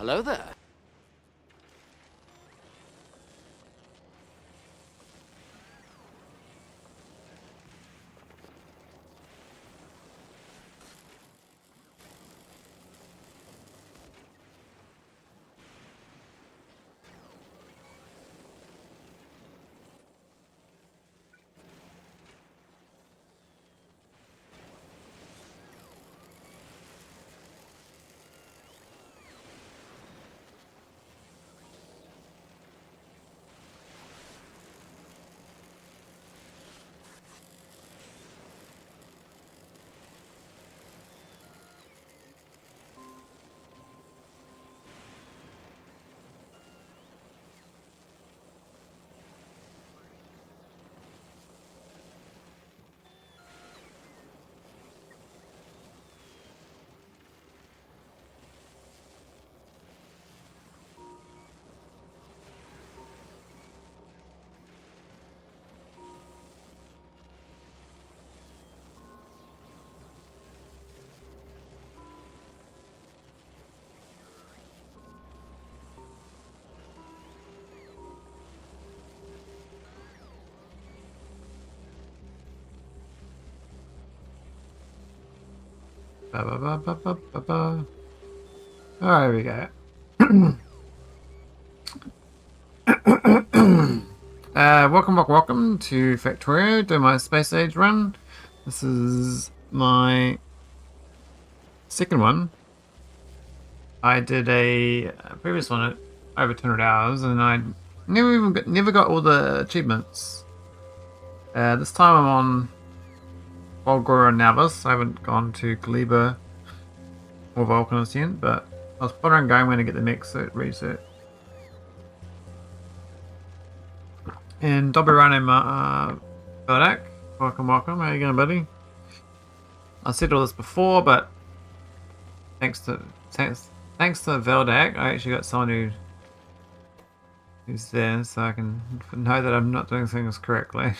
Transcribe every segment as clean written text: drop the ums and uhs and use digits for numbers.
Hello there. Ba, ba, ba, ba, ba, ba, ba. Oh, here we go. Welcome to Factorio, do my space age run. This is my second one. I did a previous one at over 200 hours, and I never got all the achievements. This time I'm on fulgora and nauvis. I haven't gone to Kaliber or Vulcanus yet, but I was planning on going when I get the next reset. And Dobby Ryan and Kodak, welcome. How you going, buddy? I said all this before, but thanks to Veldak, I actually got someone who's there, so I can know that I'm not doing things correctly.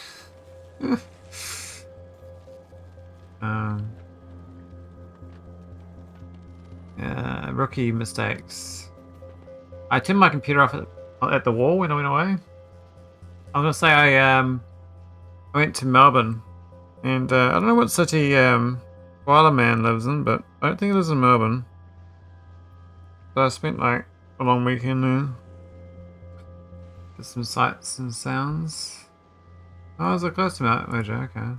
Rookie mistakes. I turned my computer off at the wall when I went away. I was gonna say I went to Melbourne, and I don't know what city Wilderman lives in, but I don't think he lives in Melbourne. So I spent like a long weekend there. Did some sights and sounds. Oh, is it close to Mount Mojo? Okay.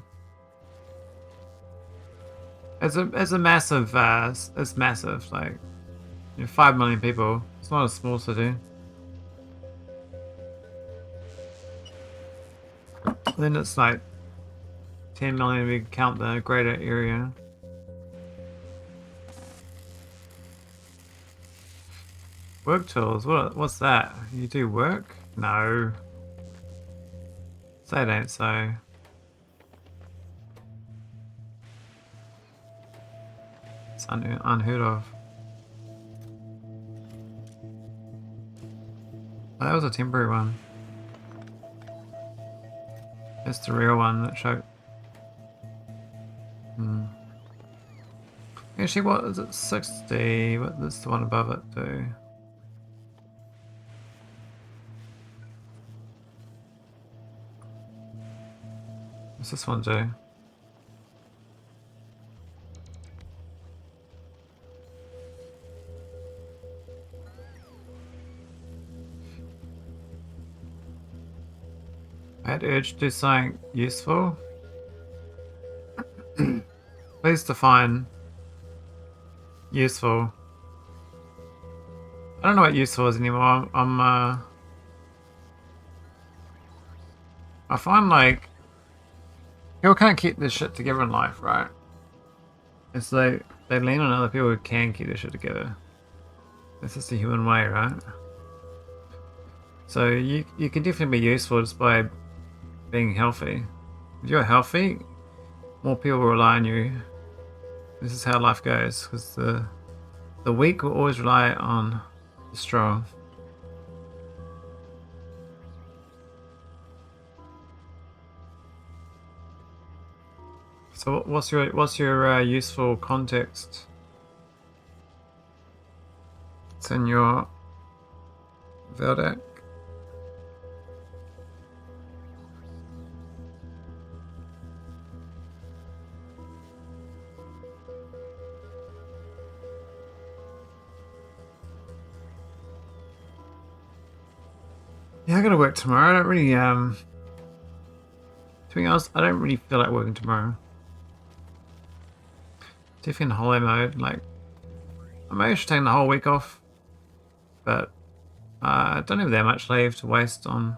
It's a massive. It's massive. Like, 5 million people. It's not a small city. Then it's like 10 million if you count the greater area. Work tools? What's that? You do work? No. Say it ain't so. It's unheard of. Oh, that was a temporary one. That's the real one that showed. Actually, what is it? 60. What's the one above it do? What's this one do? I had urge to do something useful. Please define useful. I don't know what useful is anymore. I find like people can't keep this shit together in life, right? It's like they lean on other people who can keep this shit together. That's just the human way, right? So you can definitely be useful just by being healthy. If you're healthy, more people will rely on you. This is how life goes, because the weak will always rely on the strong. So what's your useful context? What's in your Veldak? Yeah, I gotta work tomorrow. I don't really, to be honest, I don't really feel like working tomorrow. Definitely in holiday mode. Like, I may actually take the whole week off, but I don't have that much leave to waste on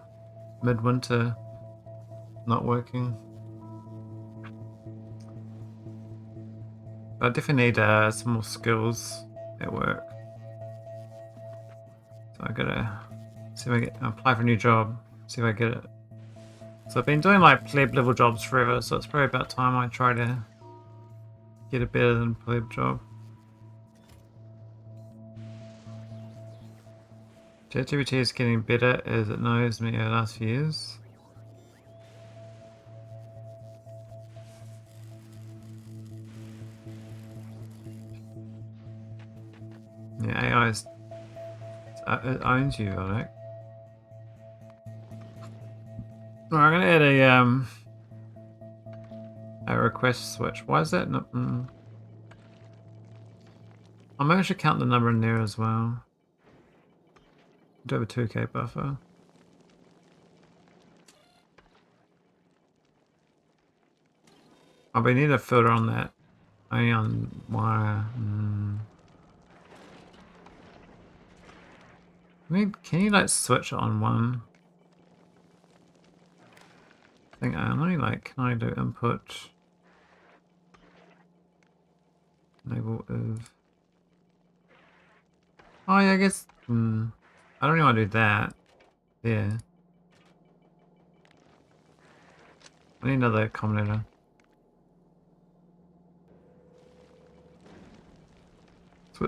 midwinter not working. But I definitely need some more skills at work. So I gotta see if I get apply for a new job, see if I get it. So I've been doing like pleb level jobs forever, so it's probably about time I try to get a better than pleb job. ChatGPT is getting better as it knows me over the last few years. Yeah, AI is, it owns you, Maholic. Alright, I'm gonna add a request switch. Why is that not? I might actually count the number in there as well. Do have a 2K buffer. Oh, but we need a filter on that. Only on wire. Can you like switch it on one? I think only like can I do input enable of. Oh yeah, I guess I don't really want to do that. Yeah. I need another combinator.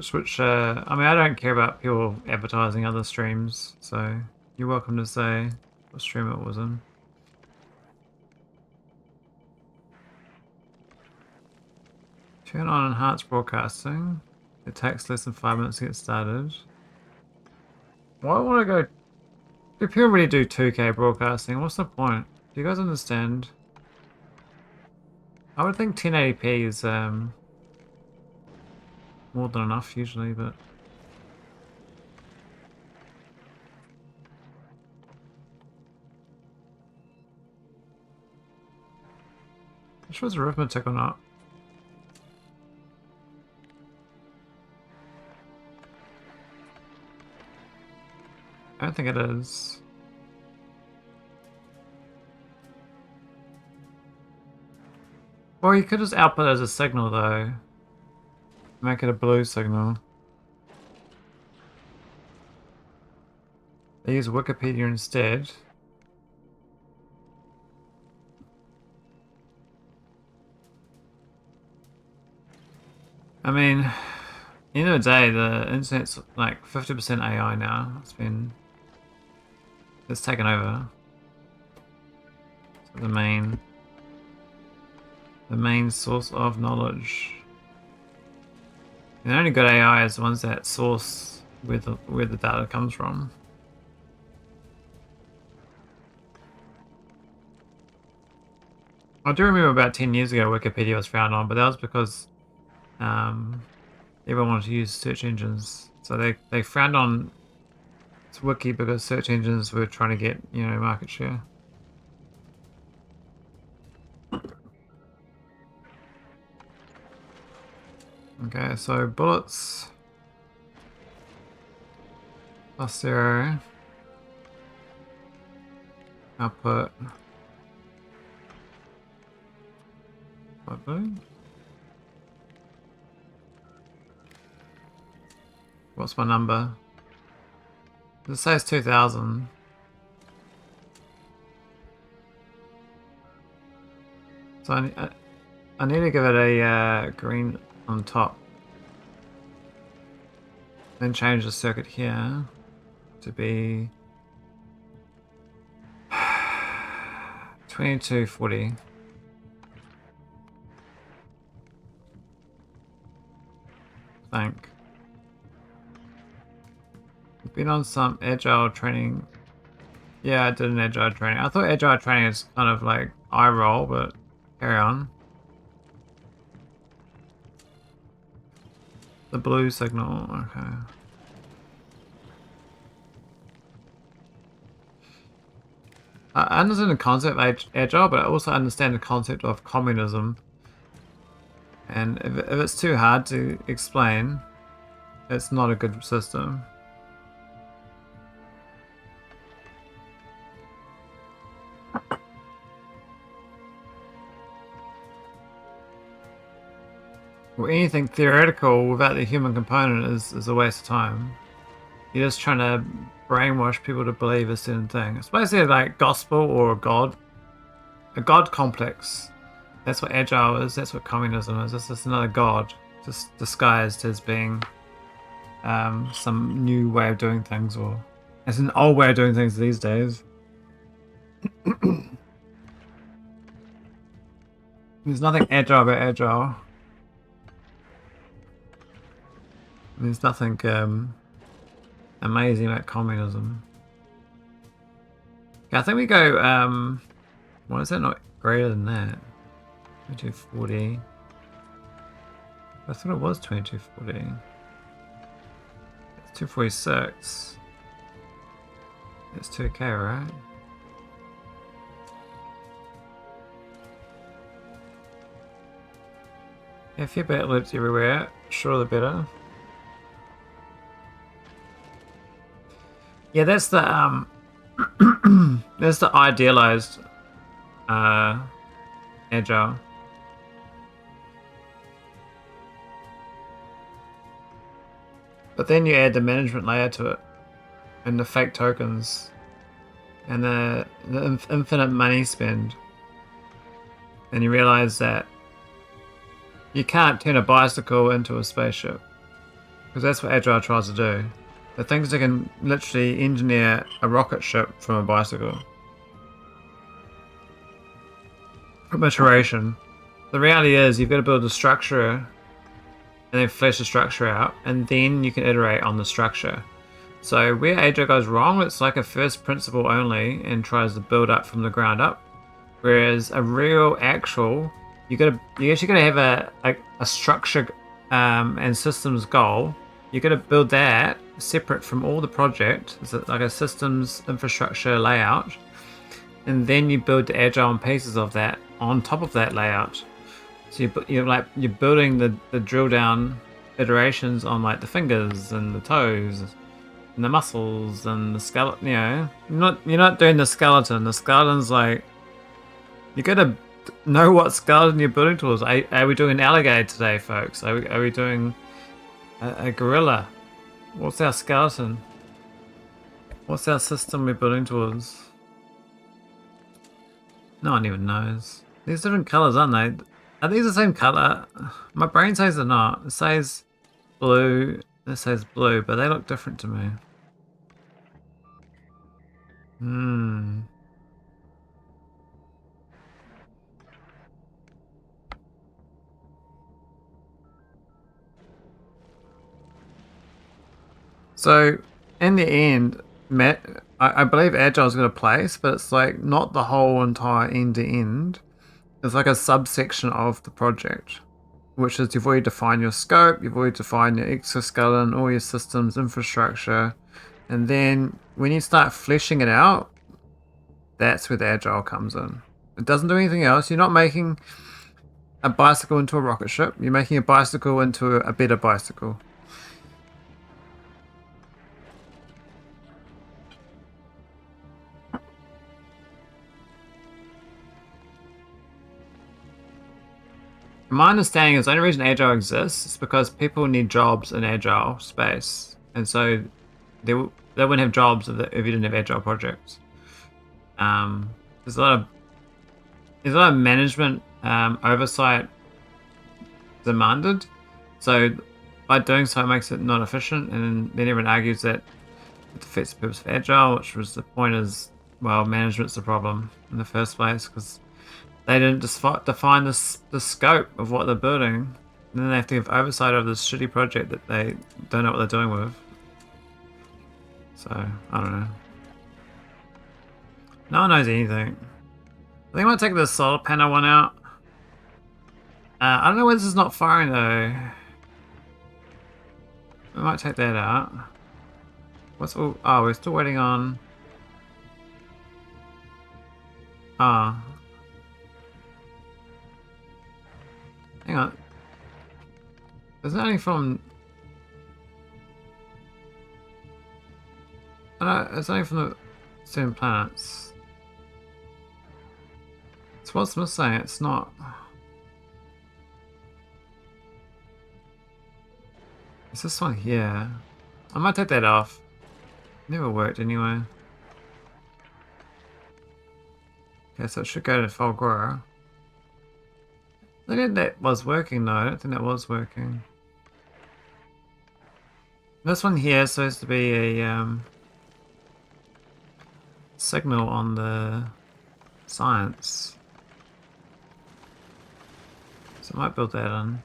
Switch, I mean, I don't care about people advertising other streams, so you're welcome to say what stream it was in. Turn on enhanced broadcasting. It takes less than 5 minutes to get started. Why would I go? Do people really do 2K broadcasting? What's the point? Do you guys understand? I would think 1080p is more than enough usually, but I'm sure it's arithmetic or not. I don't think it is. Or you could just output it as a signal though. Make it a blue signal. They use Wikipedia instead. I mean, end of the day, the internet's like 50% AI now. It's taken over. So the main source of knowledge. And the only good AI is the ones that source where the data comes from. I do remember about 10 years ago Wikipedia was frowned on, but that was because everyone wanted to use search engines. So they frowned on Wiki because search engines were trying to get, market share. Okay, so bullets plus 0. Output. What blue? What's my number? It says 2000. So I need to give it a green on top. Then change the circuit here to be 2240. Think. been on some agile training. Yeah, I did an agile training. I thought agile training is kind of like eye roll, but carry on. The blue signal, okay. I understand the concept of agile, but I also understand the concept of communism. And if it's too hard to explain, it's not a good system. Well, anything theoretical without the human component is a waste of time. You're just trying to brainwash people to believe a certain thing. It's basically like gospel or a god complex. That's what agile is. That's what communism is. It's just another god, just disguised as being some new way of doing things, or it's an old way of doing things these days. There's nothing agile about agile. There's nothing amazing about communism. Yeah, I think we go. Why is that not greater than that? 2240. I thought it was 2240. It's 246. It's 2k, right? Yeah, feedback loops everywhere. Sure, the better. Yeah, that's the that's the idealized agile. But then you add the management layer to it, and the fake tokens, and the infinite money spend, and you realize that you can't turn a bicycle into a spaceship, because that's what agile tries to do. The things that can literally engineer a rocket ship from a bicycle. From iteration. The reality is you've got to build a structure and then flesh the structure out, and then you can iterate on the structure. So where agile goes wrong, it's like a first principle only and tries to build up from the ground up. Whereas a real actual, you actually got to have a structure and systems goal. You got to build that separate from all the project. It's like a systems infrastructure layout, and then you build the agile on pieces of that on top of that layout. So you're building the drill down iterations on like the fingers and the toes and the muscles and the skeleton. You know, you're not doing the skeleton. The skeleton's like, you got to know what skeleton you're building towards. Are we doing an alligator today, folks? Are we doing a gorilla? What's our skeleton? What's our system we're building towards? No one even knows. These different colours, aren't they? Are these the same colour? My brain says they're not. It says blue, it says blue, but they look different to me. So, in the end, Matt, I believe Agile's got a place, but it's like not the whole entire end to end. It's like a subsection of the project, which is you've already defined your scope, you've already defined your exoskeleton, all your systems, infrastructure, and then when you start fleshing it out, that's where the Agile comes in. It doesn't do anything else. You're not making a bicycle into a rocket ship, you're making a bicycle into a better bicycle. My understanding is the only reason Agile exists is because people need jobs in Agile space, and so they wouldn't have jobs if you didn't have Agile projects. There's a lot of management oversight demanded, so by doing so it makes it not efficient, and then everyone argues that it defeats the purpose of Agile, which was the point is, well, management's the problem in the first place because they didn't define the scope of what they're building, and then they have to give oversight over this shitty project that they don't know what they're doing with. So, I don't know. No one knows anything. I think I might take the solar panel one out. I don't know why this is not firing though. We might take that out. What's all? Oh, we're still waiting on. Ah. Hang on. There's nothing from. Oh, no, it's only from the certain planets. It's what's missing. It's not. It's this one here. I might take that off. Never worked anyway. Okay, so it should go to fulgora. I think that was working though. I don't think that was working. This one here is supposed to be a signal on the science. So I might build that in.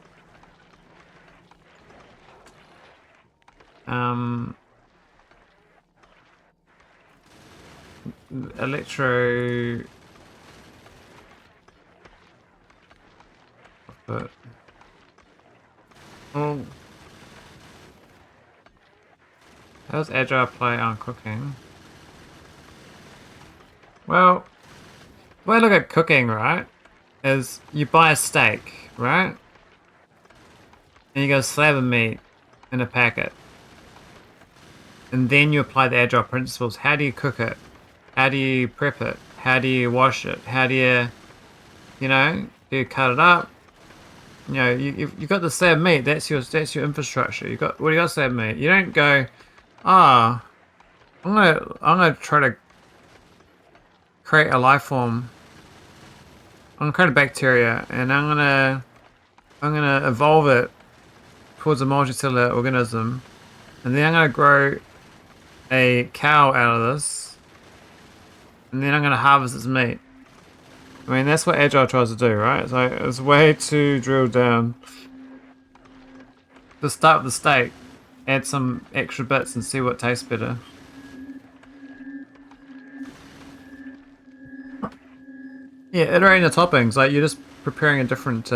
Electro. But oh, how's agile play on cooking? Well, the way I look at cooking, right, is you buy a steak, right, and you get a slab of meat in a packet, and then you apply the agile principles. How do you cook it? How do you prep it? How do you wash it? How do you, do you cut it up? You know, you got the slab meat. That's your infrastructure. You got what do you got slab meat? You don't go, I'm gonna try to create a life form. I'm gonna create a bacteria, and I'm gonna evolve it towards a multicellular organism, and then I'm gonna grow a cow out of this, and then I'm gonna harvest its meat. I mean, that's what Agile tries to do, right? So it's way too drilled down. Just start with the steak, add some extra bits and see what tastes better. Yeah, iterating the toppings, like you're just preparing a different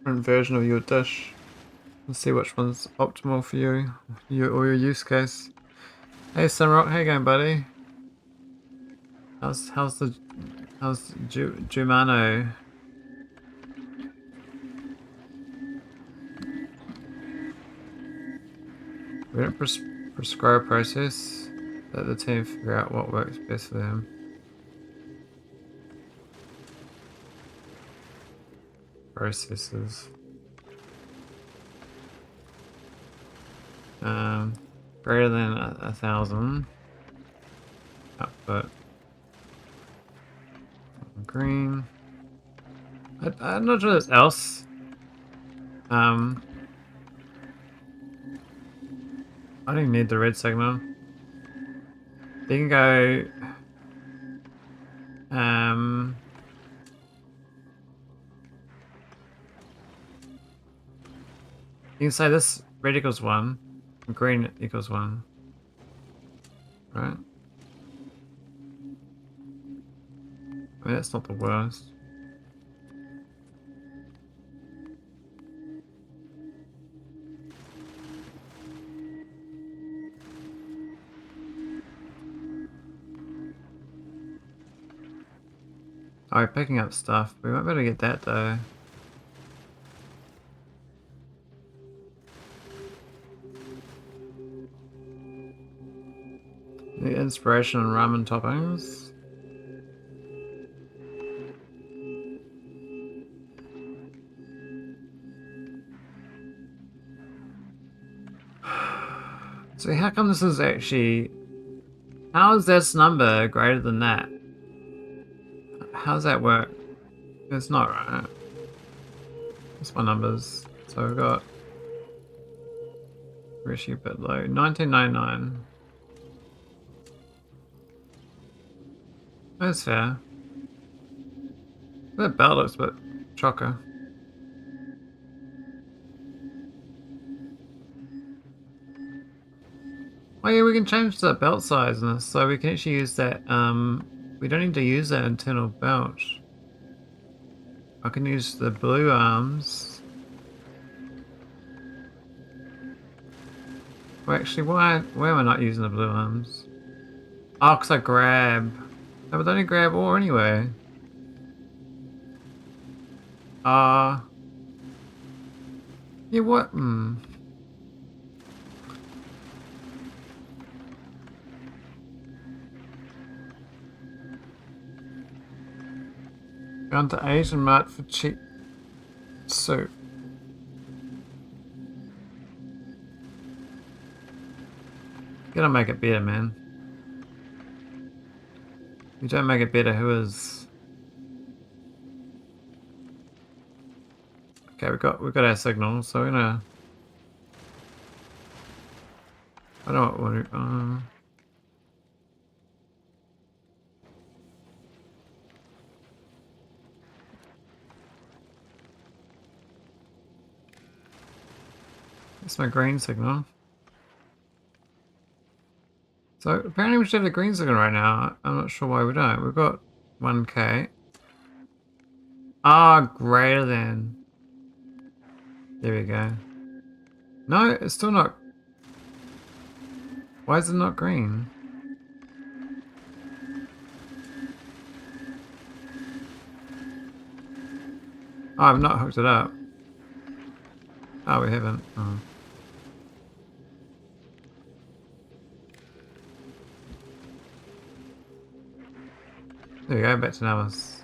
version of your dish and see which one's optimal for you, or your use case. Hey Sunrock, how you going, buddy? How's Jumano? We don't prescribe a process. Let the team figure out what works best for them. Processes. Greater than 1,000. Output. Green. I'm not sure there's else. I don't even need the red signal. You can go. You can say this red equals 1, and green equals 1. Right? I mean, that's not the worst. Oh, picking up stuff. We might be able to get that though. The inspiration and ramen toppings. So how come this is actually... How is this number greater than that? How does that work? It's not right. That's my numbers. So we've got... We're actually a bit low. 1999. That's fair. That bell looks a bit chocker. Oh yeah, we can change the belt size in this, so we can actually use that, we don't need to use that internal belt. I can use the blue arms. Well, actually, why am I not using the blue arms? Oh, because I grab. No, but I only grab ore anyway. Yeah, what? Gone to Asian Mart for cheap soup. Gotta make it better, man. You don't make it better, who is? Okay, we got our signal, so we're gonna. I don't want to. That's my green signal. So apparently we should have the green signal right now. I'm not sure why we don't. We've got 1k. Ah, greater than. There we go. No, it's still not. Why is it not green? Oh, I've not hooked it up. Oh, we haven't. Oh. There we go, back to nauvis.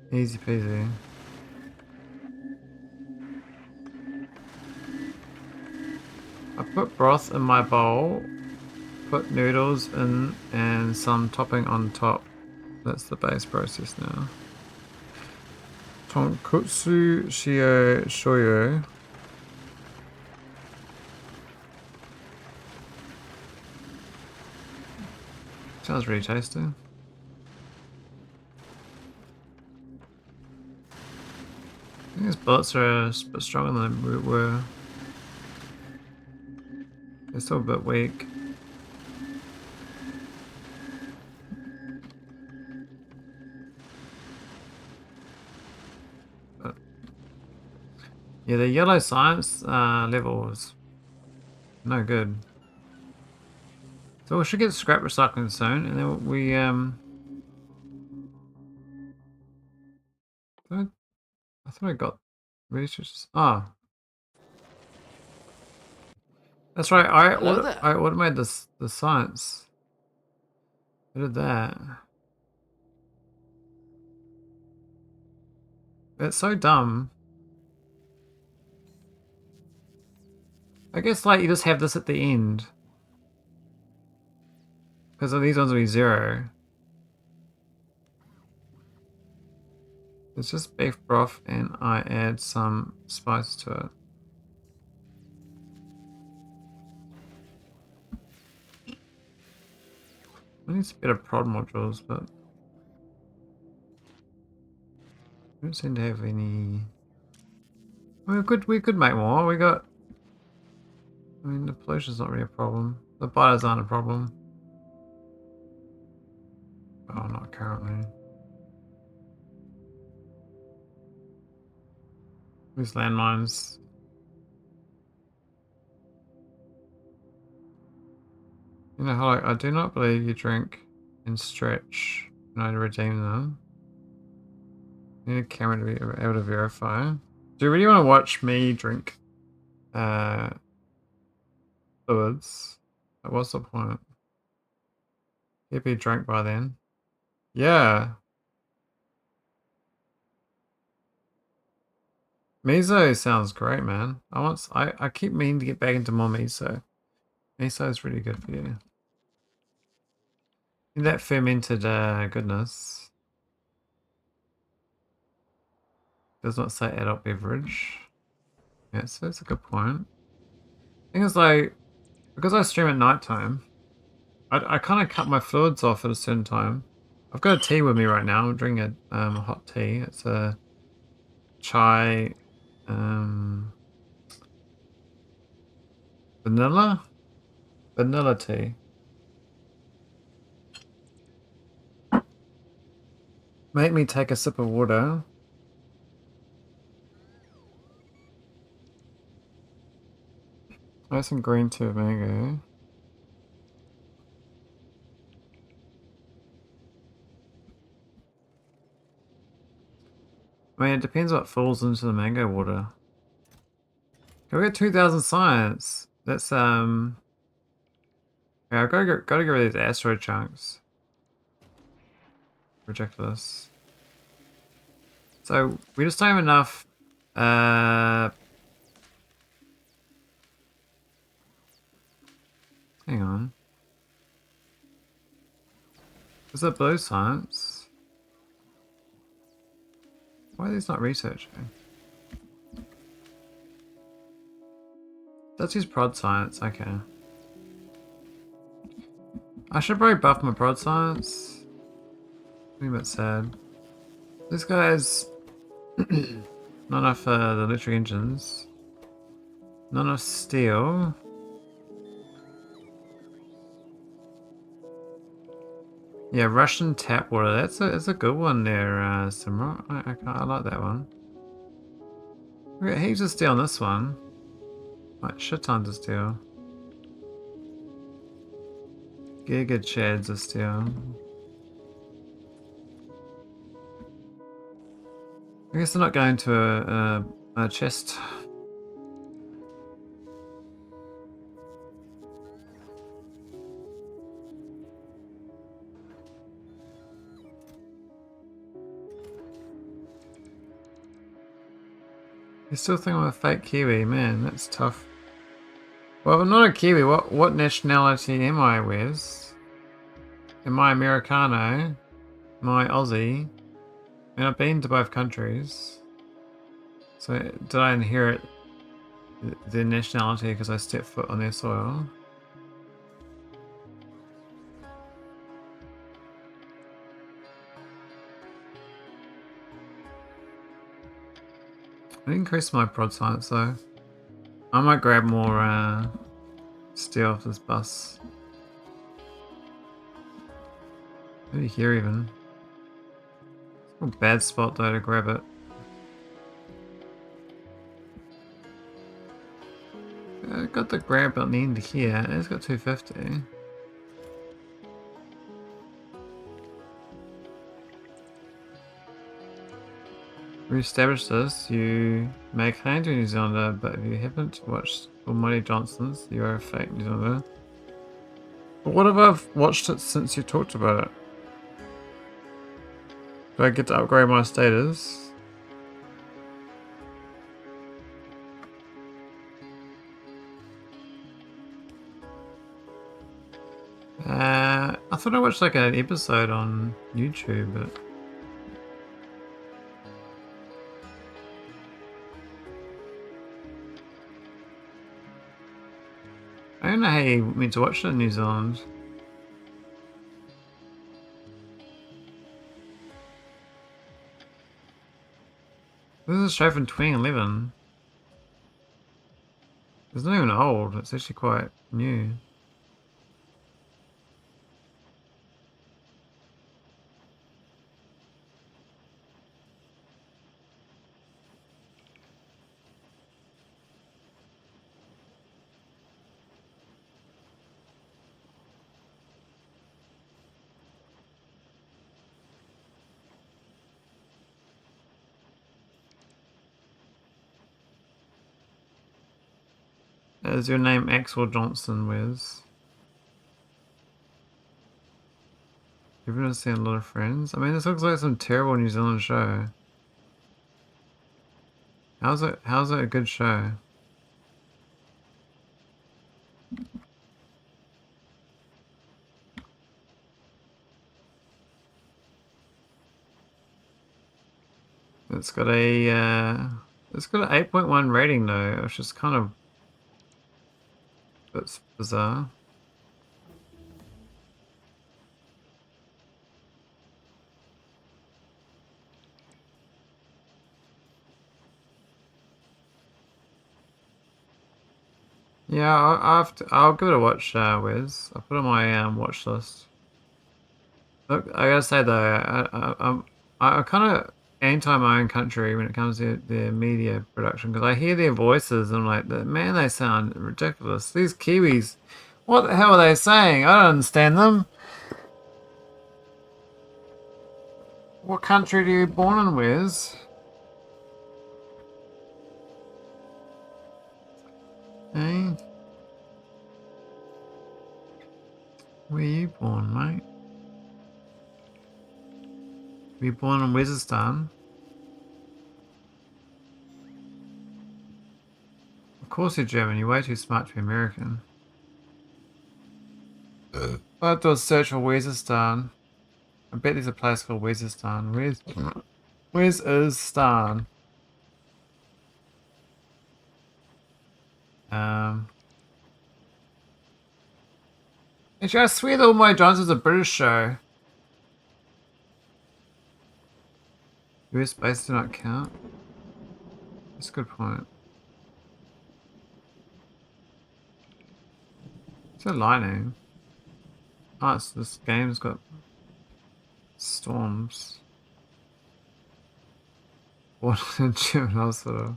Easy peasy. I put broth in my bowl, put noodles in, and some topping on top. That's the base process now. Tonkotsu shio shoyu. Sounds really tasty. I think these bullets are a bit stronger than they were. They're still a bit weak. But yeah, the yellow science level is no good. So we should get scrap recycling soon, and then we I thought I got research. Ah, that's right. Hello there. I automated this the science. I did that. It's so dumb. I guess like you just have this at the end. Because these ones will be 0. It's just beef broth and I add some spice to it. I need a bit of prod modules, but we don't seem to have any. We could make more. We got. I mean, the pollution's not really a problem. The biters aren't a problem. Oh, not currently. These landmines. You know how I do not believe you drink and stretch in order to redeem them. Need a camera to be able to verify. Do you really want to watch me drink fluids? What's the point? He'd be drunk by then. Yeah. Miso sounds great, man. I keep meaning to get back into more miso. Miso is really good for you. That fermented goodness. Does not say adult beverage. Yeah, so that's a good point. Thing is like, because I stream at nighttime, I kind of cut my fluids off at a certain time. I've got a tea with me right now. I'm drinking a hot tea. It's a chai vanilla. Vanilla tea. Make me take a sip of water. I have some green tea with mango. I mean, it depends what falls into the mango water. Can we get 2,000 science? That's, yeah, I've gotta get rid of these asteroid chunks. Ridiculous. So, we just don't have enough, hang on. Is that blue science? Why are these not researching? Let's use prod science, okay. I should probably buff my prod science. I'm a bit sad. This guy's not enough for the electric engines. Not enough steel. Yeah, Russian tap water. That's a good one there, Simra. I like that one. We got heaps of steel on this one. Like shit tons of steel. Giga sheds of steel. I guess they're not going to a chest. You still think I'm a fake Kiwi? Man, that's tough. Well, I'm not a Kiwi. What nationality am I, Wes? Am I Americano? Am I Aussie? I mean, I've been to both countries. So, did I inherit their nationality because I stepped foot on their soil? I increased my prod science though. I might grab more steel off this bus. Maybe here even. It's a bad spot though to grab it. I got the grab at the end here. It's got 250. Re-establish this. You may claim to be New Zealander, but if you haven't watched Almighty Johnson's, you are a fake New Zealander. But what if I've watched it since you talked about it? Do I get to upgrade my status? I thought I watched like an episode on YouTube, but I don't know how you meant to watch it in New Zealand. This is a show from 2011. It's not even old, it's actually quite new. Is your name Axel Johnson, Wes? You've never seen a lot of Friends? I mean, this looks like some terrible New Zealand show. How's it a good show? It's got an 8.1 rating though, which is kind of a bit bizarre. Yeah, I'll give it a watch, Wiz. I'll put it on my watch list. Look, I gotta say though, I'm kind of anti my own country when it comes to their media production because I hear their voices and I'm like, man, they sound ridiculous. These Kiwis, what the hell are they saying? I don't understand them. What country are you born in, Wiz? Hey, where are you born, mate? Were you born in Wizistan? Of course you're German. You're way too smart to be American. I have to do a search for Wizistan. I bet there's a place called Wizistan. Where's is Stan? Um, Actually, I swear that All My Johnson's a British show. US bases do not count. That's a good point. It's a lightning. Oh, this game's got storms. What in German hospital?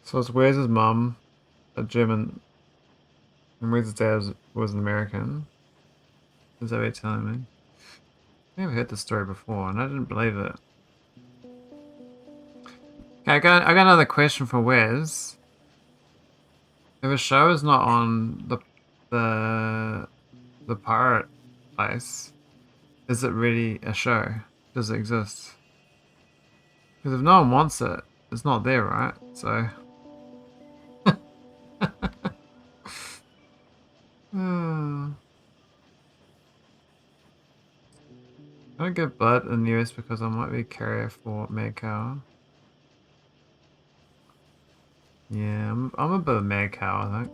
So it's where's his mum? A German. And where's his dad was an American. Is that what you're telling me? I never heard this story before and I didn't believe it. Okay, I got another question for Wes. If a show is not on the the pirate place, is it really a show? Does it exist? Because if no one wants it, it's not there, right? So. I don't get blood in the US because I might be a carrier for mad cow. Yeah, I'm a bit of mad cow, I think.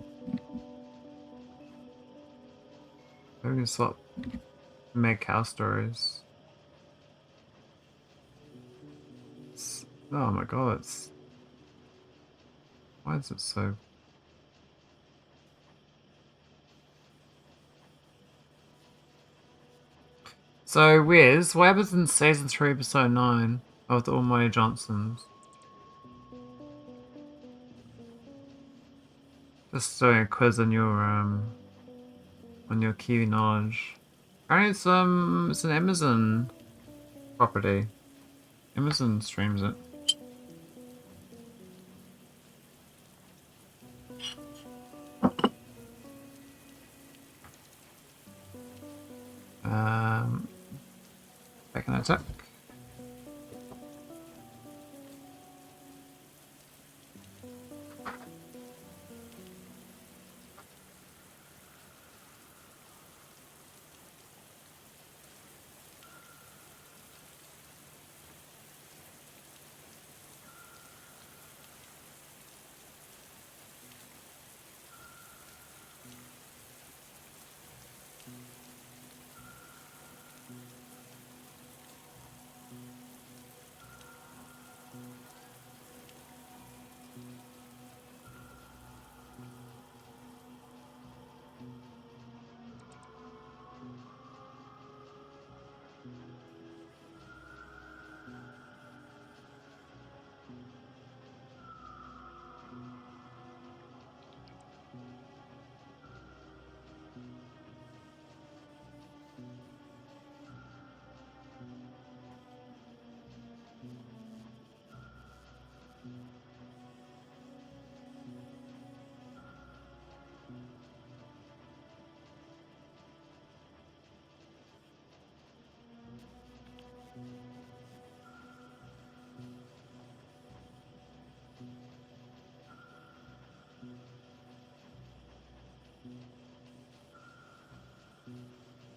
Maybe we can swap mad cow stories. Oh my god, why is it so... So, Wes, what happens in season 3, episode 9 of the Almighty Johnsons? Just doing a quiz on your Kiwi knowledge. Apparently it's an Amazon property. Amazon streams it. Back in attack.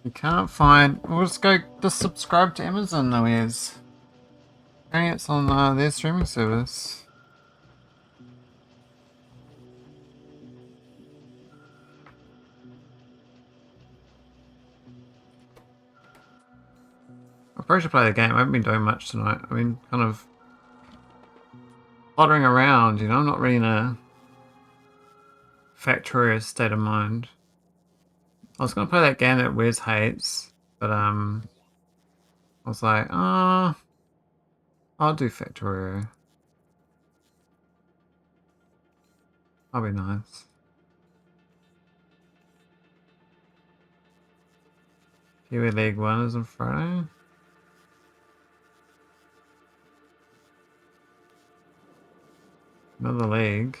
You can't find... We'll just subscribe to Amazon though, is. Apparently it's on their streaming service. I probably should play the game. I haven't been doing much tonight. I've been kind of pottering around, you know, I'm not really in a Factorio state of mind. I was gonna play that game that Wes hates, but I was like, oh, I'll do Factorio. I'll be nice. Kiwi League 1 is on Friday. Another league.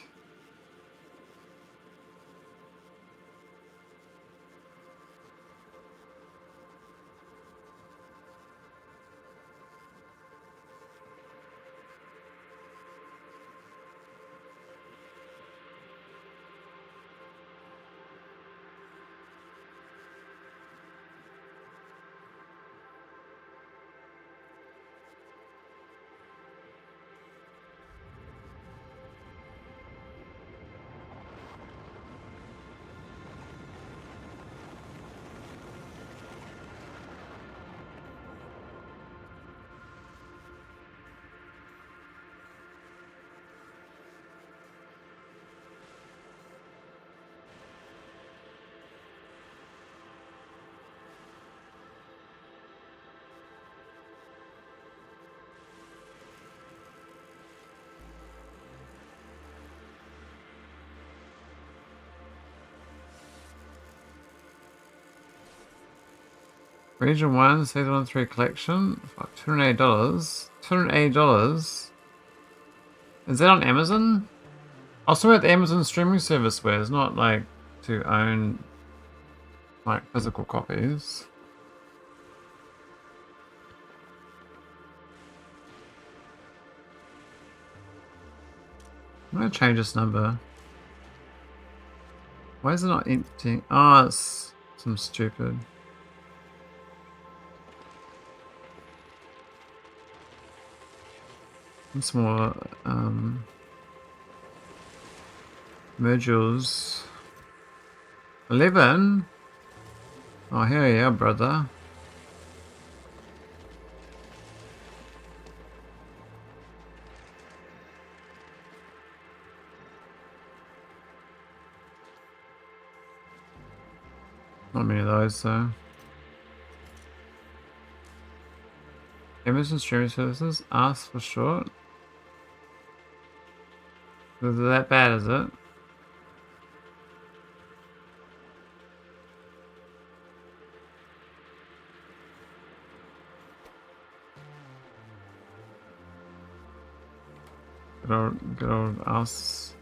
Region 1, Season 1 3 collection. For $280. $280? Is that on Amazon? Also at the Amazon streaming service where it's not like to own like physical copies. I'm gonna change this number. Why is it not empty? Oh, it's some stupid. Some more modules. 11? Oh, here you are, brother. Not many of those, though. Amazon streaming services, ask for short. Is it that bad, is it? Good old us.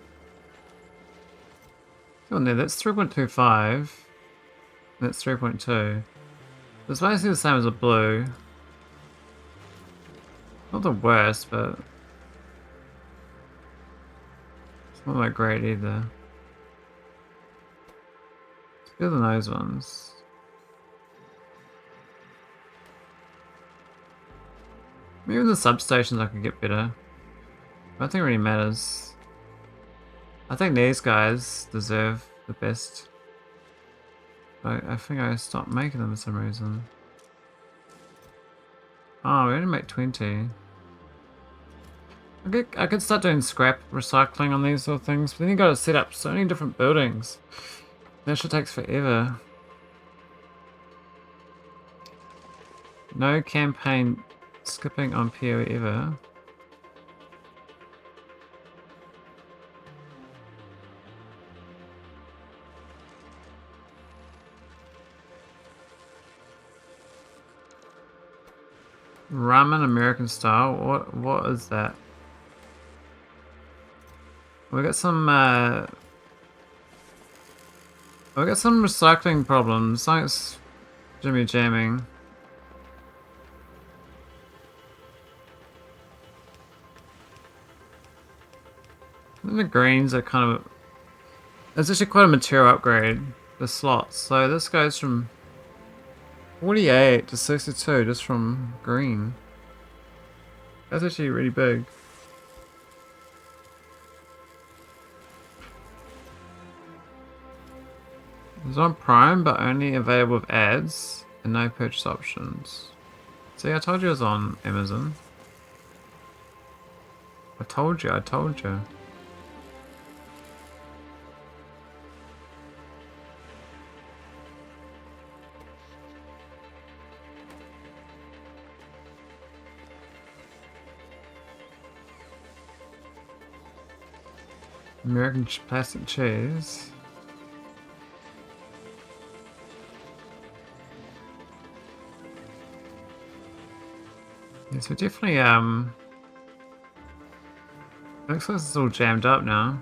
Oh no, that's 3.25. That's 3.2. It's basically the same as a blue. Not the worst, but it's not that great either. It's better than those ones. Maybe the substations I could get better. I don't think it really matters. I think these guys deserve the best. I think I stopped making them for some reason. Oh, we only make 20. I could start doing scrap recycling on these sort of things, but then you gotta set up so many different buildings. That shit takes forever. No campaign skipping on PoE ever. Ramen American style. What is that? We got some recycling problems. Something's Jimmy jamming. And the greens are kind of... It's actually quite a material upgrade, the slots. So this goes from 48 to 62 just from green. That's actually really big. It's on Prime, but only available with ads and no purchase options. See, I told you it was on Amazon. I told you, I told you. American plastic cheese. Yes, we definitely looks like it's all jammed up now.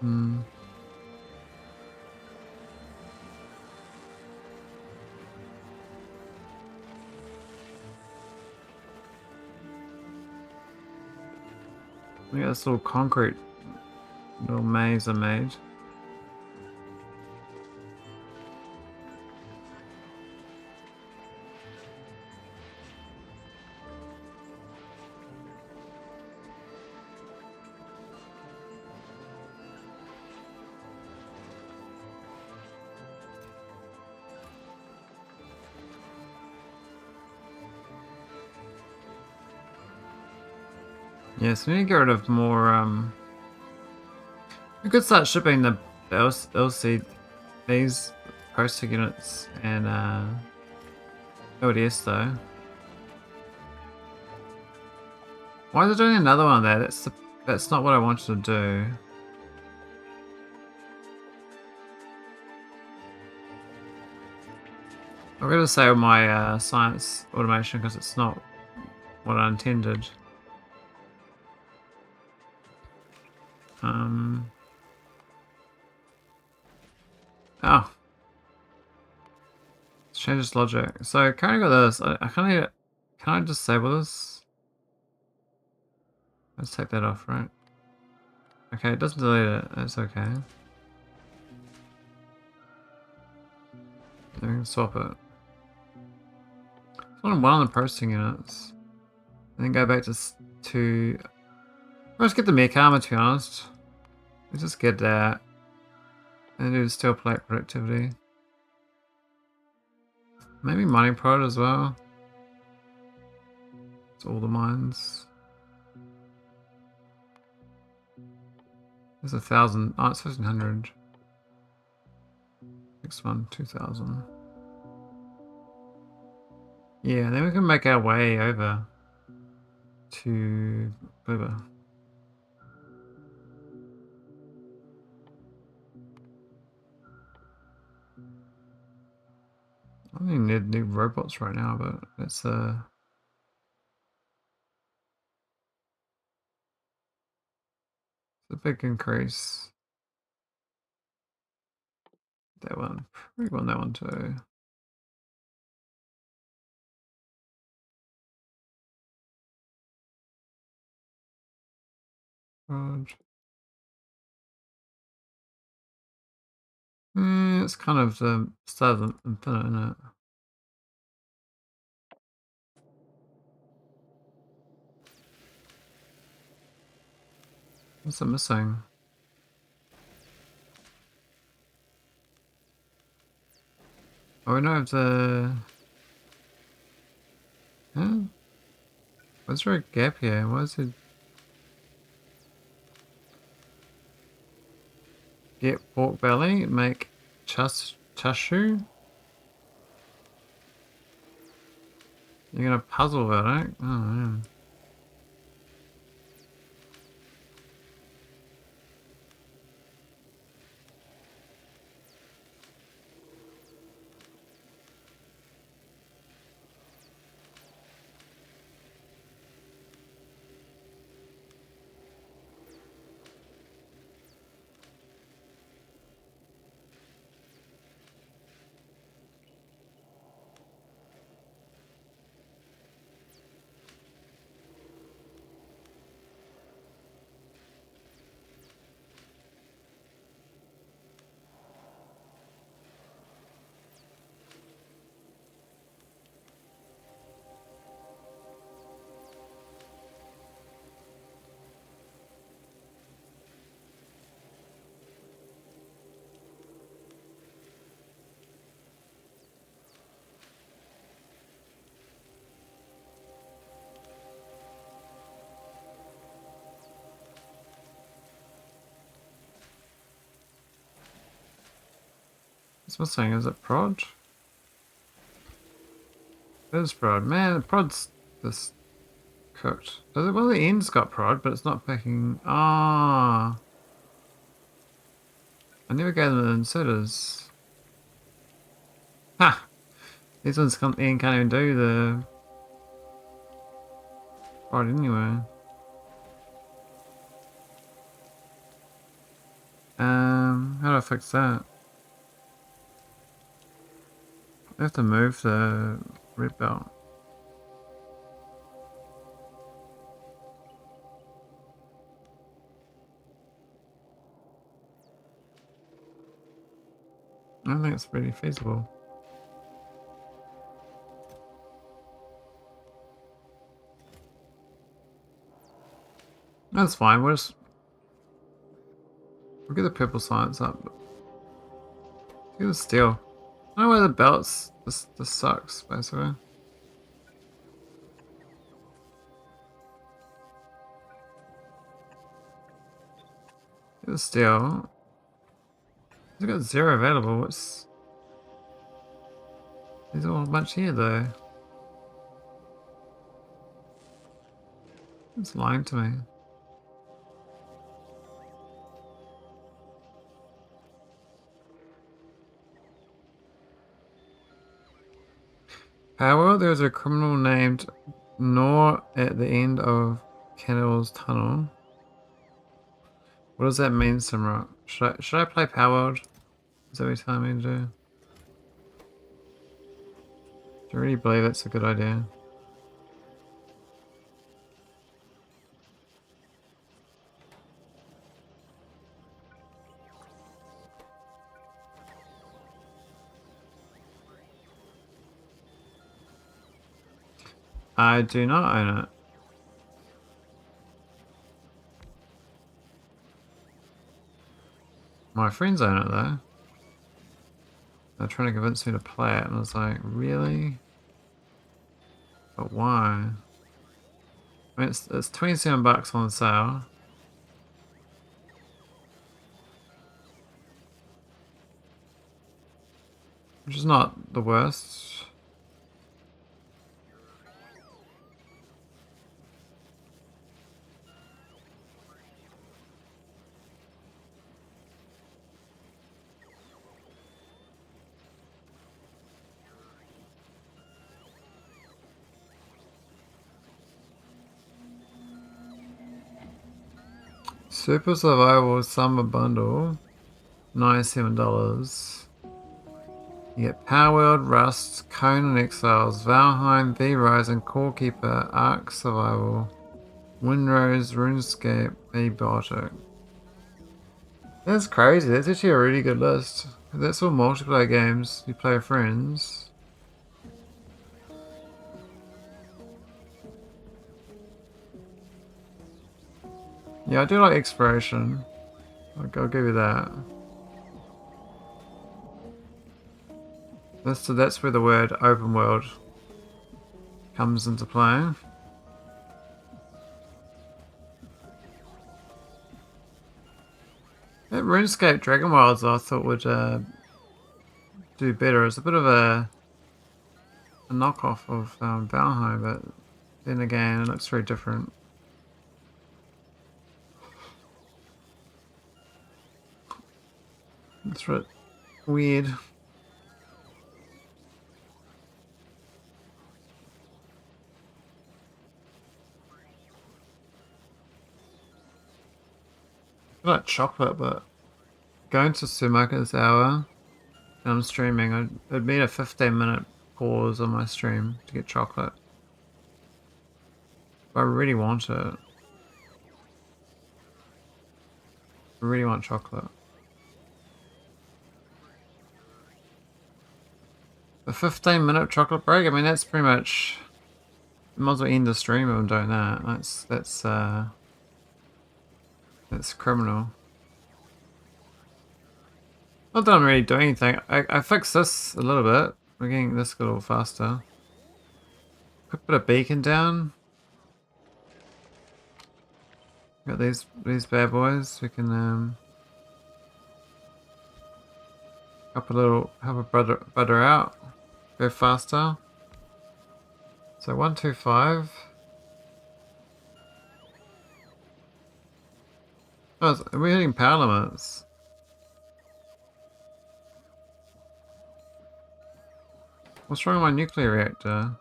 Hmm. Look at this little concrete little maze I made. Yes, we need to get rid of more. We could start shipping the LC these poster units and ODS though. Why is it doing another one there? That's not what I wanted to do. I'm gonna save my science automation because it's not what I intended. Oh, let's change this logic. So currently got this. I kind of can I disable this? Let's take that off, right? Okay, it doesn't delete it. That's okay. Then we can swap it. It's only one on the processing units. And then go back to. Let's get the Mech Armour, to be honest. Let's just get that. And do the steel plate productivity. Maybe mining prod as well. It's all the mines. There's 1,000. Oh, it's 1,500. Next one, 2,000. Yeah, then we can make our way over to Booba. I don't even need new robots right now, but it's a big increase. That one, probably want that one too. Raj. It's kind of the start of the infinite, isn't it? What's it missing? Oh, we don't have the. Huh? Was there a gap here? Why is it? Get pork belly, make chashu? You're gonna puzzle that, eh? Oh, man. What's missing? Is it prod? It is prod. Man, the prod's this cooked. Does it? Well, the end's got prod, but it's not picking. Ah. I never gave them the inserters. Ha! These ones can't even do the prod anyway. How do I fix that? I have to move the red belt. I don't think it's really feasible. That's fine, we'll get the purple science up. Get the steel. I don't know where the belts. This sucks, basically. Get the steel. I've got 0 available. There's all a bunch here though. It's lying to me. However, there's a criminal named Nor at the end of Cannibals Tunnel. What does that mean, Simrock? Should I play Power World? Is that what you're telling me to do? Do you really believe that's a good idea? I do not own it. My friends own it though. They're trying to convince me to play it, and I was like, really? But why? I mean, it's 27 bucks on sale. Which is not the worst. Super Survival Summer Bundle, $97. You get Power World, Rust, Conan Exiles, Valheim, V-Rise, and Core Keeper, Ark Survival, Windrose, RuneScape, Biotic. That's crazy. That's actually a really good list. That's all multiplayer games you play with friends. Yeah, I do like exploration. I'll give you that. That's where the word open world comes into play. That RuneScape Dragon Wilds I thought would do better. It's a bit of a knockoff of Valheim, but then again it looks very different. It's right weird. I like chocolate, but going to the supermarket this hour and I'm streaming, I'd made a 15-minute pause on my stream to get chocolate. I really want it. I really want chocolate. A 15-minute chocolate break? I mean, that's pretty much... Might as well end the stream if I'm doing that. That's criminal. Not that I'm really doing anything. I fixed this a little bit. We're getting this a little faster. Could put a beacon down. Got these bad boys. We can help a brother out. Go faster. So 125. Oh, we're hitting power limits. What's wrong with my nuclear reactor?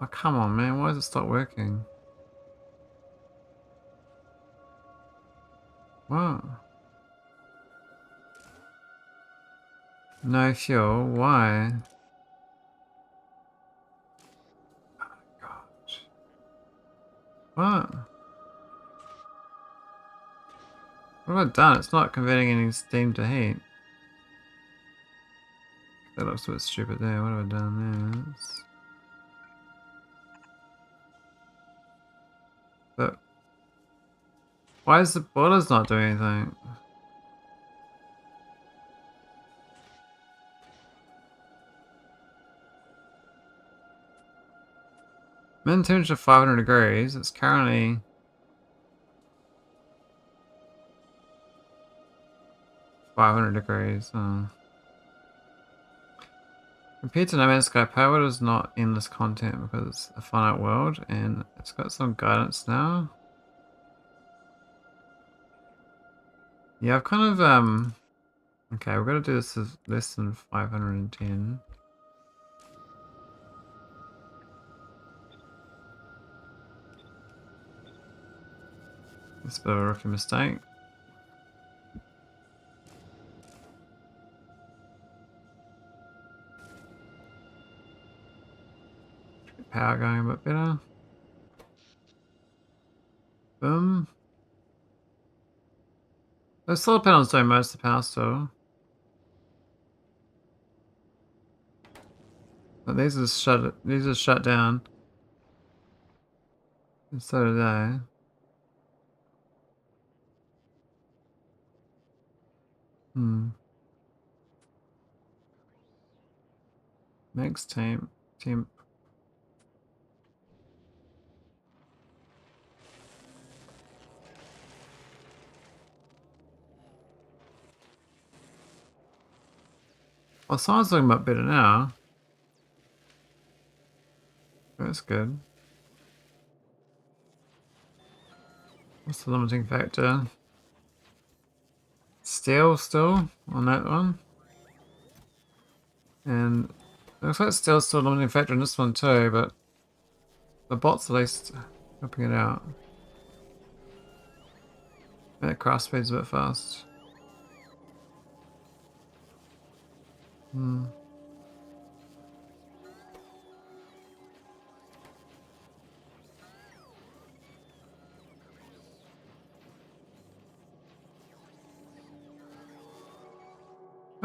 Oh, come on, man. Why does it stop working? What? No fuel? Why? Gosh. What? What have I done? It's not converting any steam to heat. That looks a bit stupid there. What have I done there? But why is the boilers not doing anything? Min temperature 500 degrees. It's currently 500 degrees. Oh. Compared to No Man's Sky, Power is not endless content because it's a finite world and it's got some guidance now. Yeah, I've kind of okay, we're gonna do this as less than 510. It's a bit of a rookie mistake. Power going a bit better. Boom. Those solar panels doing most of the power still. But these are shut down. And so do they. Next team. Well, someone's looking a bit better now. That's good. What's the limiting factor? Steel still on that one. And it looks like steel's still a limiting factor in this one too, but the bot's at least helping it out. That craft speed's a bit fast. And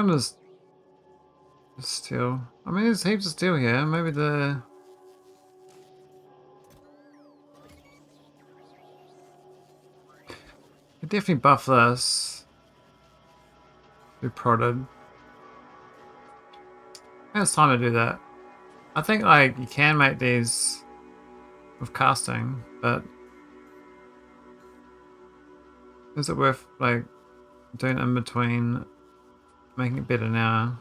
there's steel. I mean, there's heaps of steel here. Maybe the... could definitely buff this. Be prodded. I think it's time to do that. I think like you can make these with casting, but is it worth like doing in between, making it better now?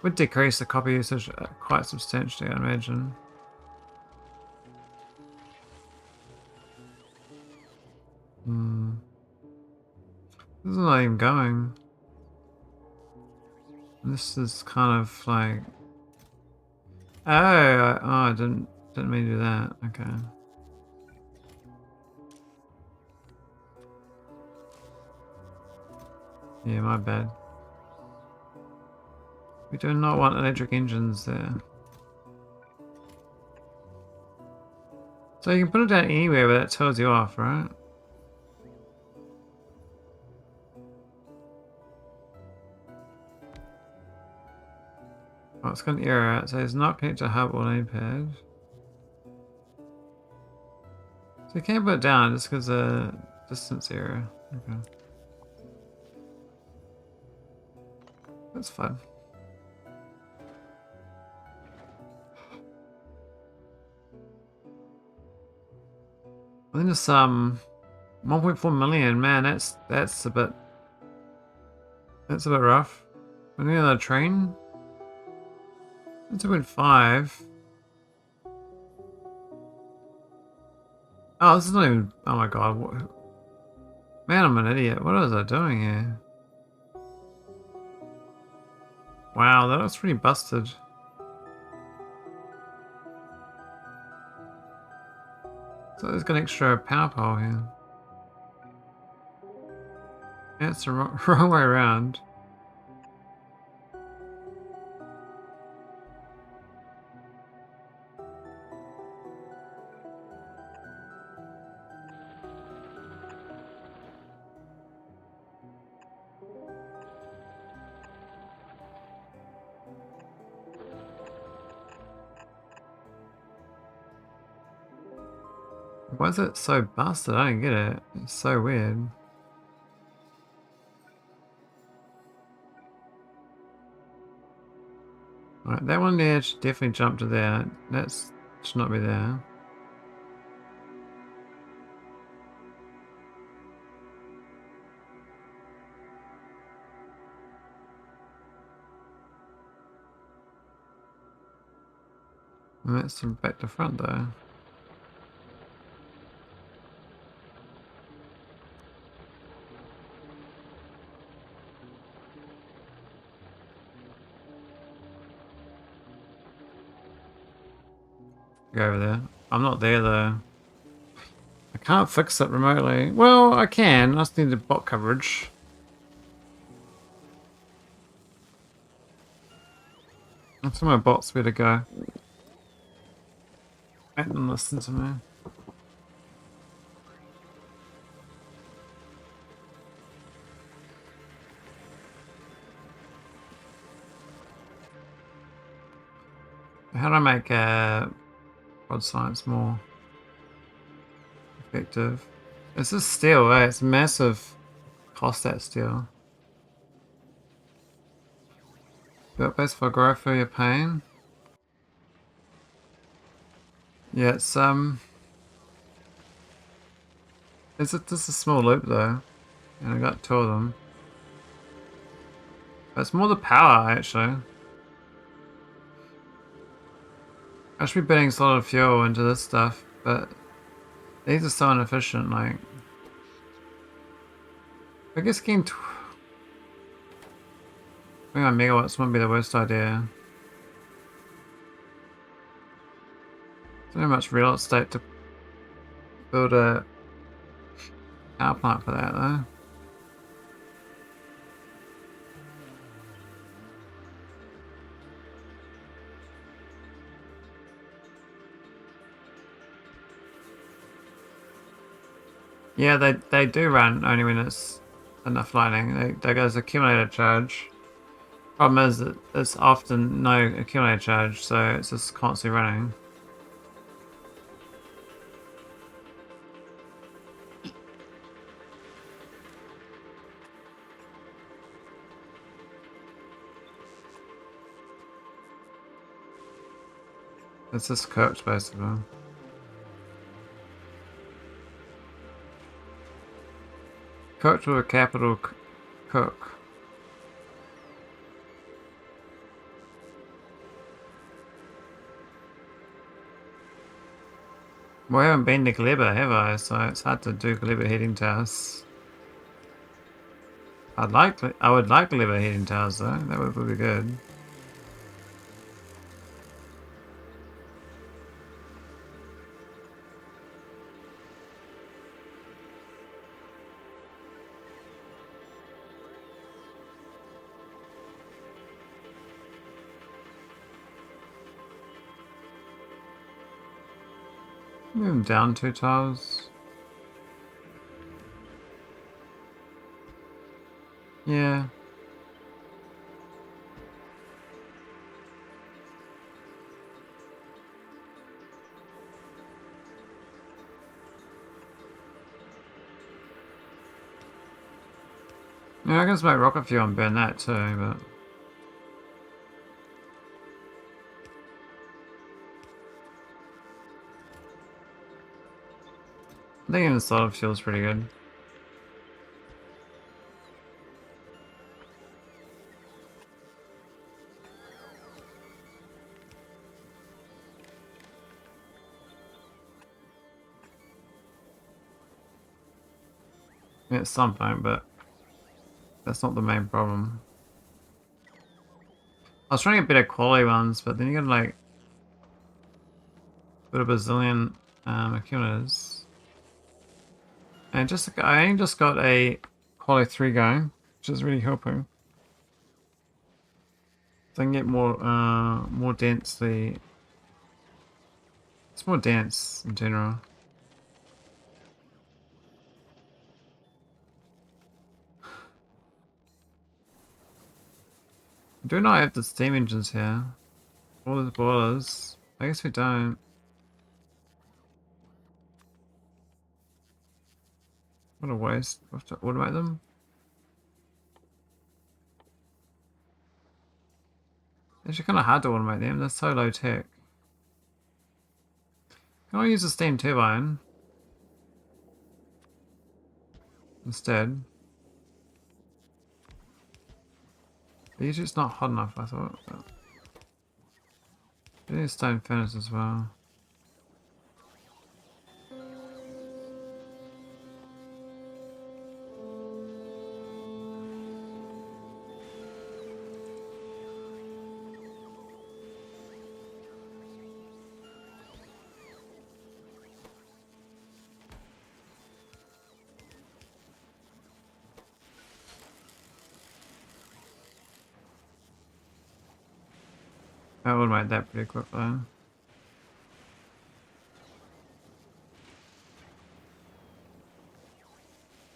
Would decrease the copper usage quite substantially, I imagine. This is not even going. This is kind of like... oh, I didn't mean to do that. Okay. Yeah, my bad. We do not want electric engines there. So you can put it down anywhere where that tells you off, right? Oh, it's got an error. It says not connected to hub or lane pad. So you can't put it down just because of distance error. Okay. That's fun. I think it's 1.4 million. Man, that's a bit That's a bit rough. We need another train. That's a good 5. Oh, this is not even. Oh my god. Man, I'm an idiot. What was I doing here? Wow, that looks pretty busted. So there's got an extra power pole here. Yeah, it's the wrong way around. Why is it so busted? I don't get it. It's so weird. Alright, that one there should definitely jump to there. That should not be there. And that's back to front though. Go over there. I'm not there though. I can't fix it remotely. Well, I can. I just need the bot coverage. That's where my bots better go. Let them listen to me. How do I make pod science more effective? It's just steel, eh? It's massive cost at steel. Built-based fulgora for your pain. Yeah, it's just a small loop though, and I got 2 of them. But it's more the power actually. I should be putting a lot of fuel into this stuff, but these are so inefficient. Like, I guess getting 21 megawatts wouldn't be the worst idea. There's not much real estate to build a power plant for that though. Yeah, they do run only when it's enough lightning. They goes accumulator charge. Problem is that it's often no accumulator charge, so it's just constantly running. It's just cooked basically. Cooked with a capital cook. Well, I haven't been to Gleba, have I? So it's hard to do Gleba heating towers. I would like Gleba heating towers though. That would be good. Move them down 2 tiles. Yeah. Yeah, I can just make rocket fuel and burn that too, but I think even solid fuel is pretty good. mean, at some point, but that's not the main problem. I was trying to get better quality ones, but then you gotta like put a bazillion accumulators. And I only just got a quality 3 going, which is really helping. So I can get more densely. It's more dense in general. Do not have the steam engines here. All the boilers. I guess we don't. What a waste. We have to automate them. It's actually kind of hard to automate them. They're so low tech. Can I use a steam turbine instead? Usually it's not hot enough, I thought. But I need a stone furnace as well. I automate that pretty quickly. We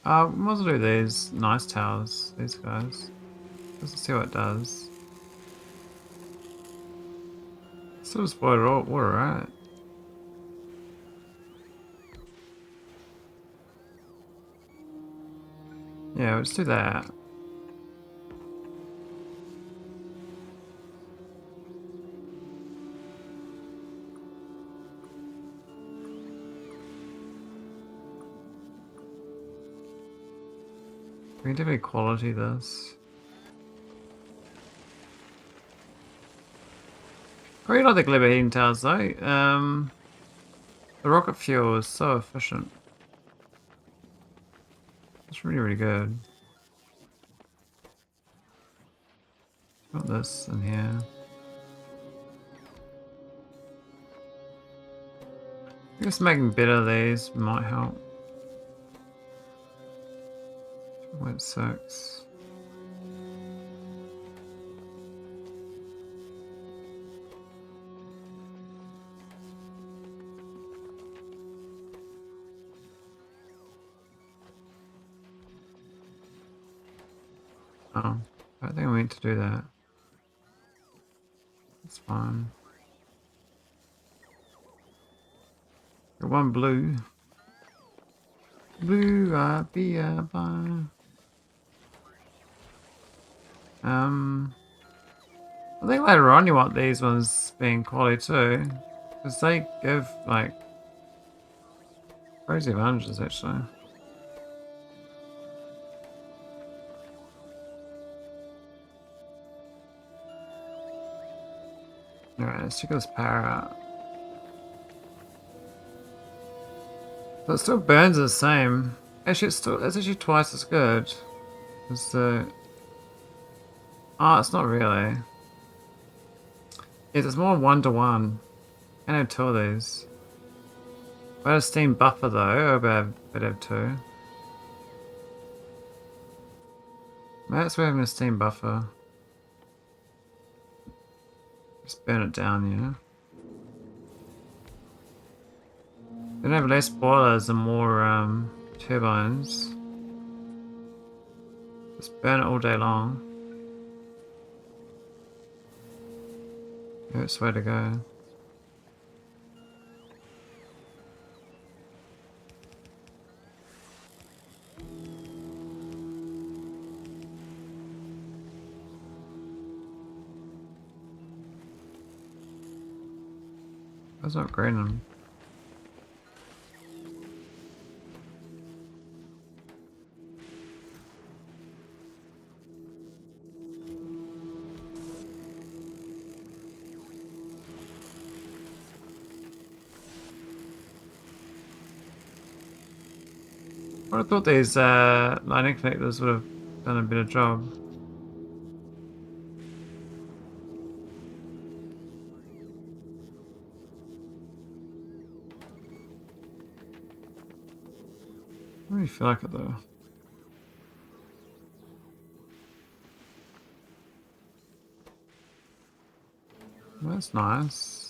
might as well do these nice towers, these guys. Let's see what it does. Still just boiled water, right? Yeah, let's do that. We can definitely quality this. I really like the Glibber heating towers though. The rocket fuel is so efficient. It's really, really good. Got this in here. I guess making better of these might help. 2.6. Oh, I don't think I meant to do that. That's fine. Got one blue. Blue, be a bye. I think later on you want these ones being quality too, because they give like crazy advantages actually. Alright, let's check this power out. So it still burns the same. Actually, it's actually twice as good as the. Oh, it's not really. Yeah, there's more 1-to-1. I have 2 of these. If I had a steam buffer though, I'd have 2. Maybe that's why having a steam buffer. Just burn it down, you know. Then have less boilers and more turbines. Just burn it all day long. That's the way to go. That's not greening. I thought these lightning connectors would have done a better job. I don't really feel like it though. Well, that's nice.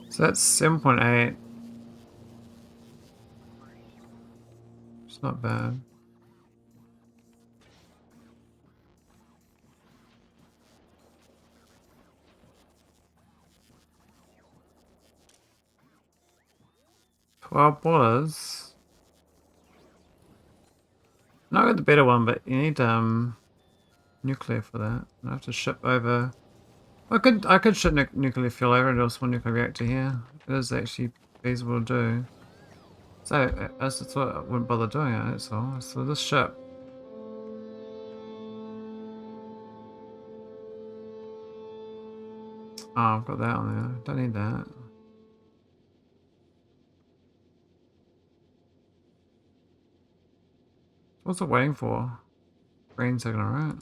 So that's 7.8. It's not bad. $12. No, I got the better one, but you need nuclear for that. I have to ship over. I could ship nuclear fuel over into a small nuclear reactor here. It is actually feasible to do. So I just thought I wouldn't bother doing it. That's all. So this ship. Oh, I've got that on there. Don't need that. What's it waiting for? Green signal, right?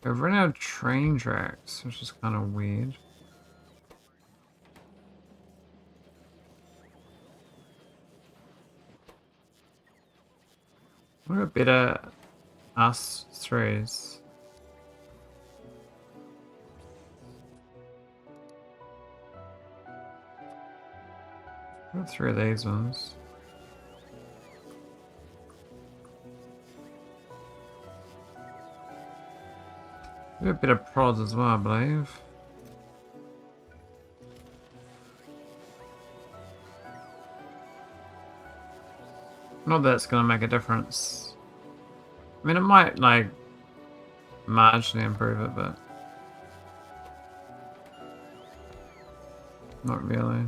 I've run out of train tracks, which is kind of weird. What about better us threes? What 3 of these ones? We have a bit of prods as well, I believe. Not that it's gonna make a difference. I mean, it might, like, marginally improve it, but not really.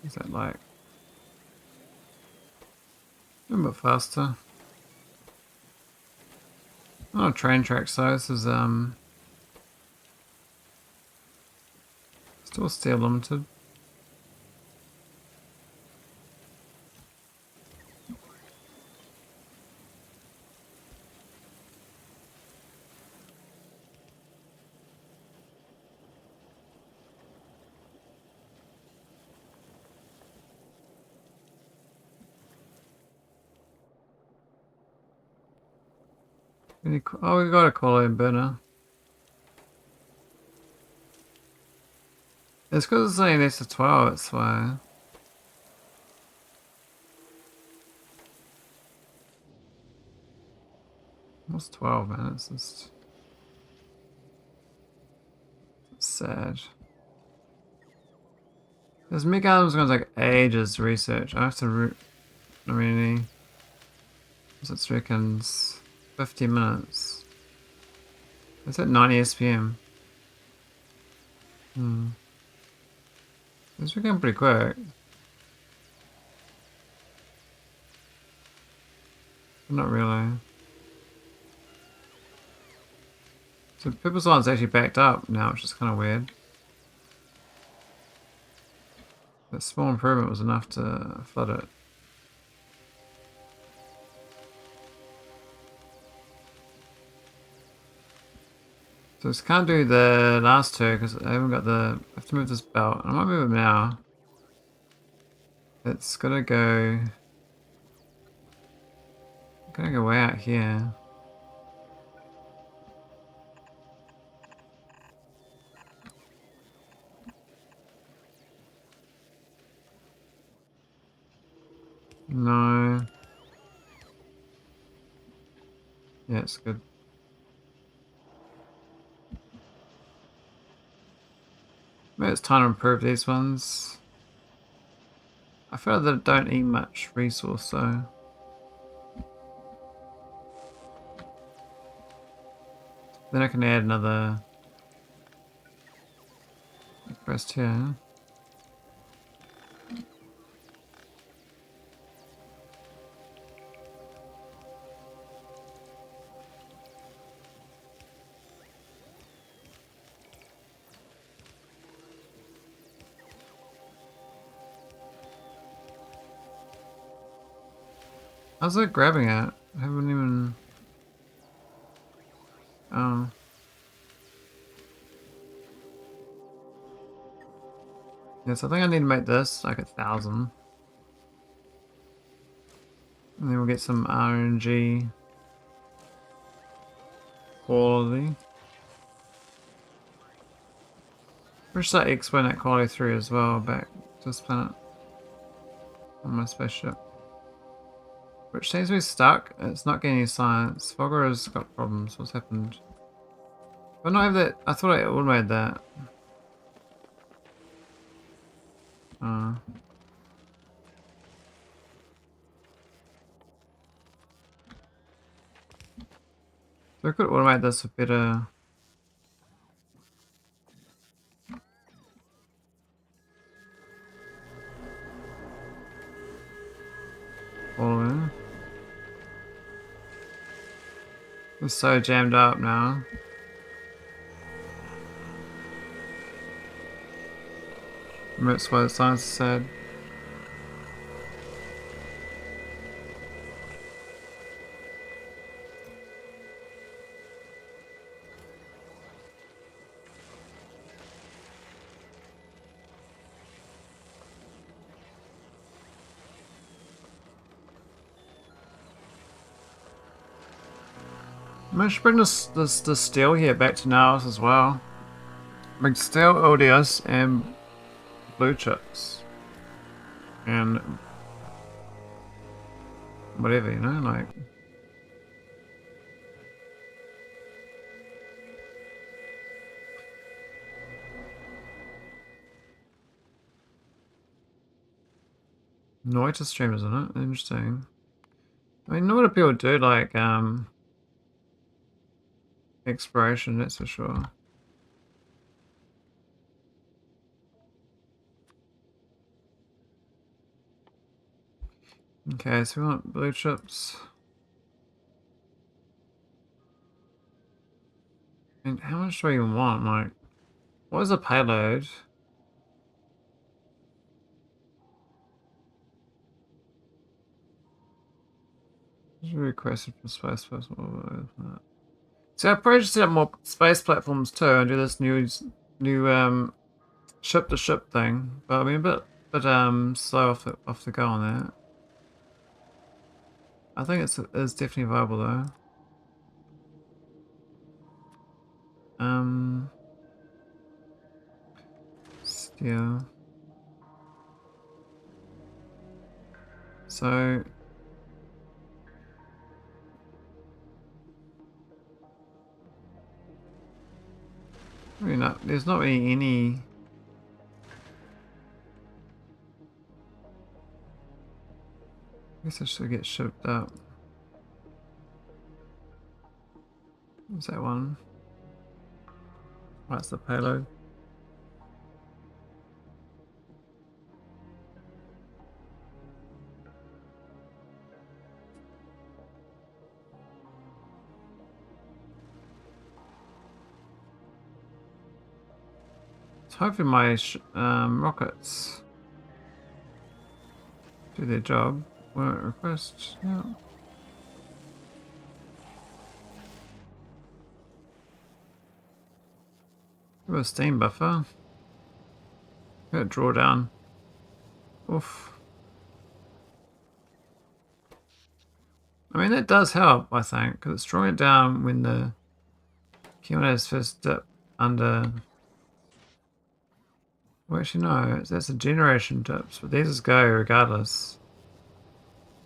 Is that like a bit faster? Oh, train track. So this is still steel limited. Oh, we got a column burner. It's because it's only next to 12. That's why. What's 12, man? It's just sad. This Mech album's gonna take ages to research. I have to. I mean, it reckons 50 minutes. It's at 90 SPM. It's becoming pretty quick. But not really. So People's Line's actually backed up now, which is kind of weird. That small improvement was enough to flood it. So just can't do the last two because I haven't got the. I have to move this belt. I might move it now. It's gotta go. Gotta go way out here. No. Yeah, it's good. Maybe it's time to improve these ones. I feel like they don't eat much resource, so. Then I can add another crest here. How's it grabbing it? I haven't even... Oh. Yes, I think I need to make this like 1,000. And then we'll get some RNG quality. Push that exponent quality through as well back to this planet on my spaceship. Which seems to be stuck. It's not getting any science. Fulgora's got problems. What's happened? But not have that. I thought I automated that. So I could automate this with better. All It's so jammed up now. That's why the science is sad. I should bring this steel here back to nauvis as well. Bring steel, LDS, and blue chips. And whatever, you know, like... Noita stream, isn't it? Interesting. I mean, what do people do, like, exploration, that's for sure. Okay, so we want blue chips. And how much do we even want? Like, what is the payload? Requested from space person. So I probably should set up more space platforms too and do this new ship to ship thing. But I mean a bit slow off the go on that. I think it's definitely viable though. Yeah. So really not, there's not really any. I guess I should get shipped up. What's that one? That's the payload. So hopefully my rockets do their job. Won't request. Yeah. Give a steam buffer. Got to draw down. Oof. I mean, that does help, I think, because it's drawing it down when the kimonos first dip under. Well, actually, no, that's a generation dips, but these just go regardless.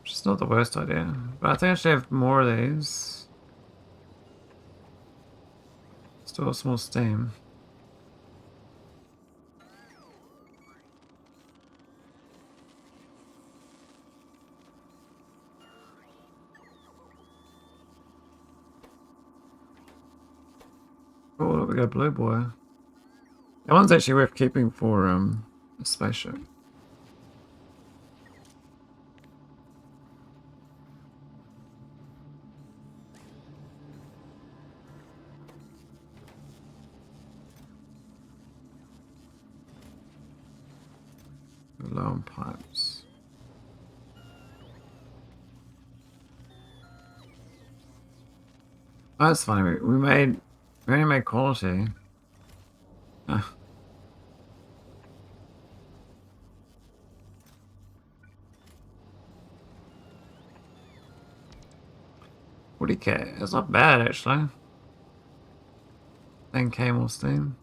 Which is not the worst idea. But I think I should have more of these. Still small steam. Oh, look, we got a blue boy. That one's actually worth keeping for a spaceship. Low on pipes. Oh, that's funny. We only made quality. Huh. 40k. That's not bad actually. 10k more steam.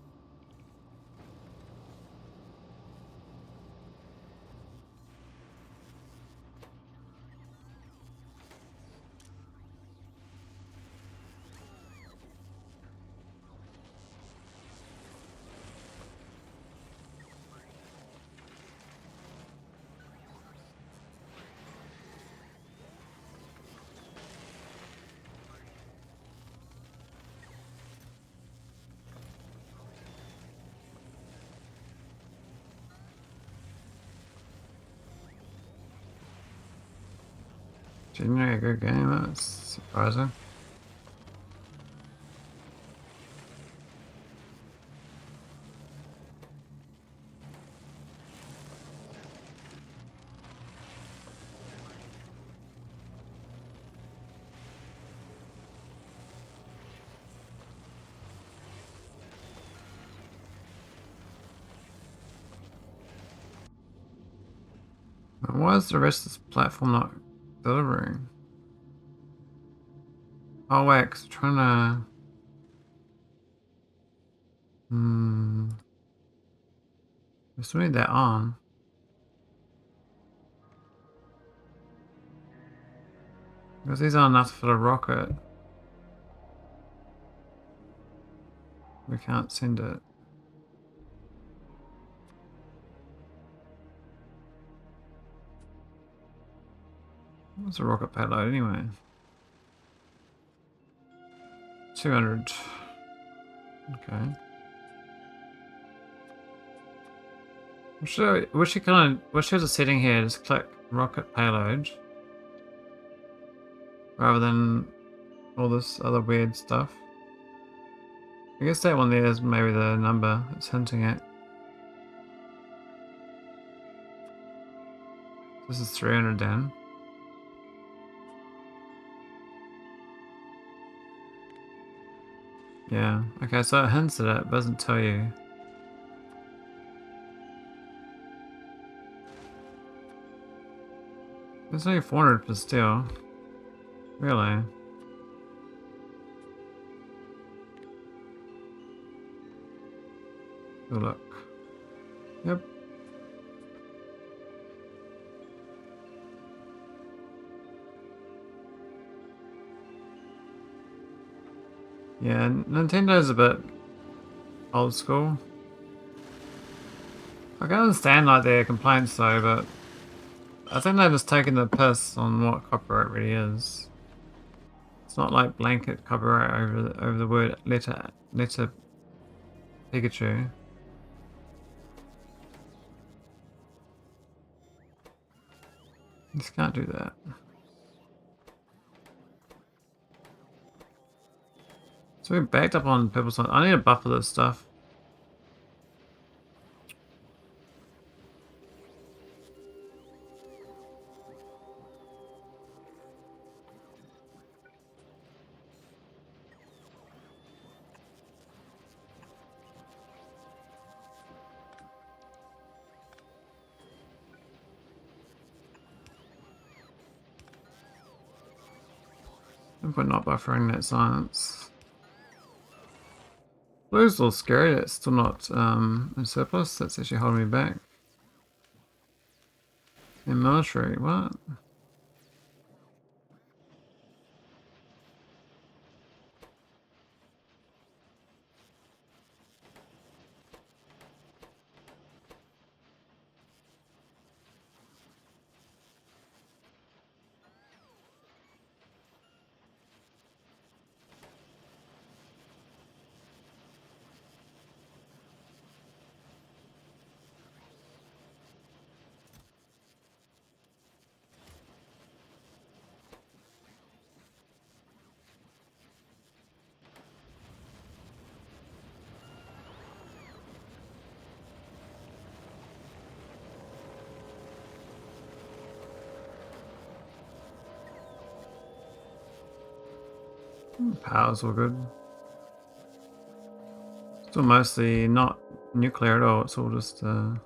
Genuinely a good game. That's surprising. Why is the rest of this platform not delivering? Oh wait, 'cause I'm trying to... We still need that on. Because these aren't enough for the rocket. We can't send it. What's a rocket payload anyway? 200. Okay. Wish there's a setting here, just click rocket payload. Rather than all this other weird stuff. I guess that one there is maybe the number it's hinting at. This is 300 then. Yeah, okay, so it hints at it, but doesn't tell you. It's only 400 for steel. Really? Good look. Yep. Yeah, Nintendo's a bit old school. I can understand like their complaints though, but I think they're just taking the piss on what copyright really is. It's not like blanket copyright over the word letter Pikachu. You just can't do that. So we backed up on purple side. I need to buffer this stuff. If we're not buffering that science. Blue's a little scary, that's still not in surplus, that's actually holding me back. In military, what? Power's all good. Still mostly not nuclear at all, it's all just solar.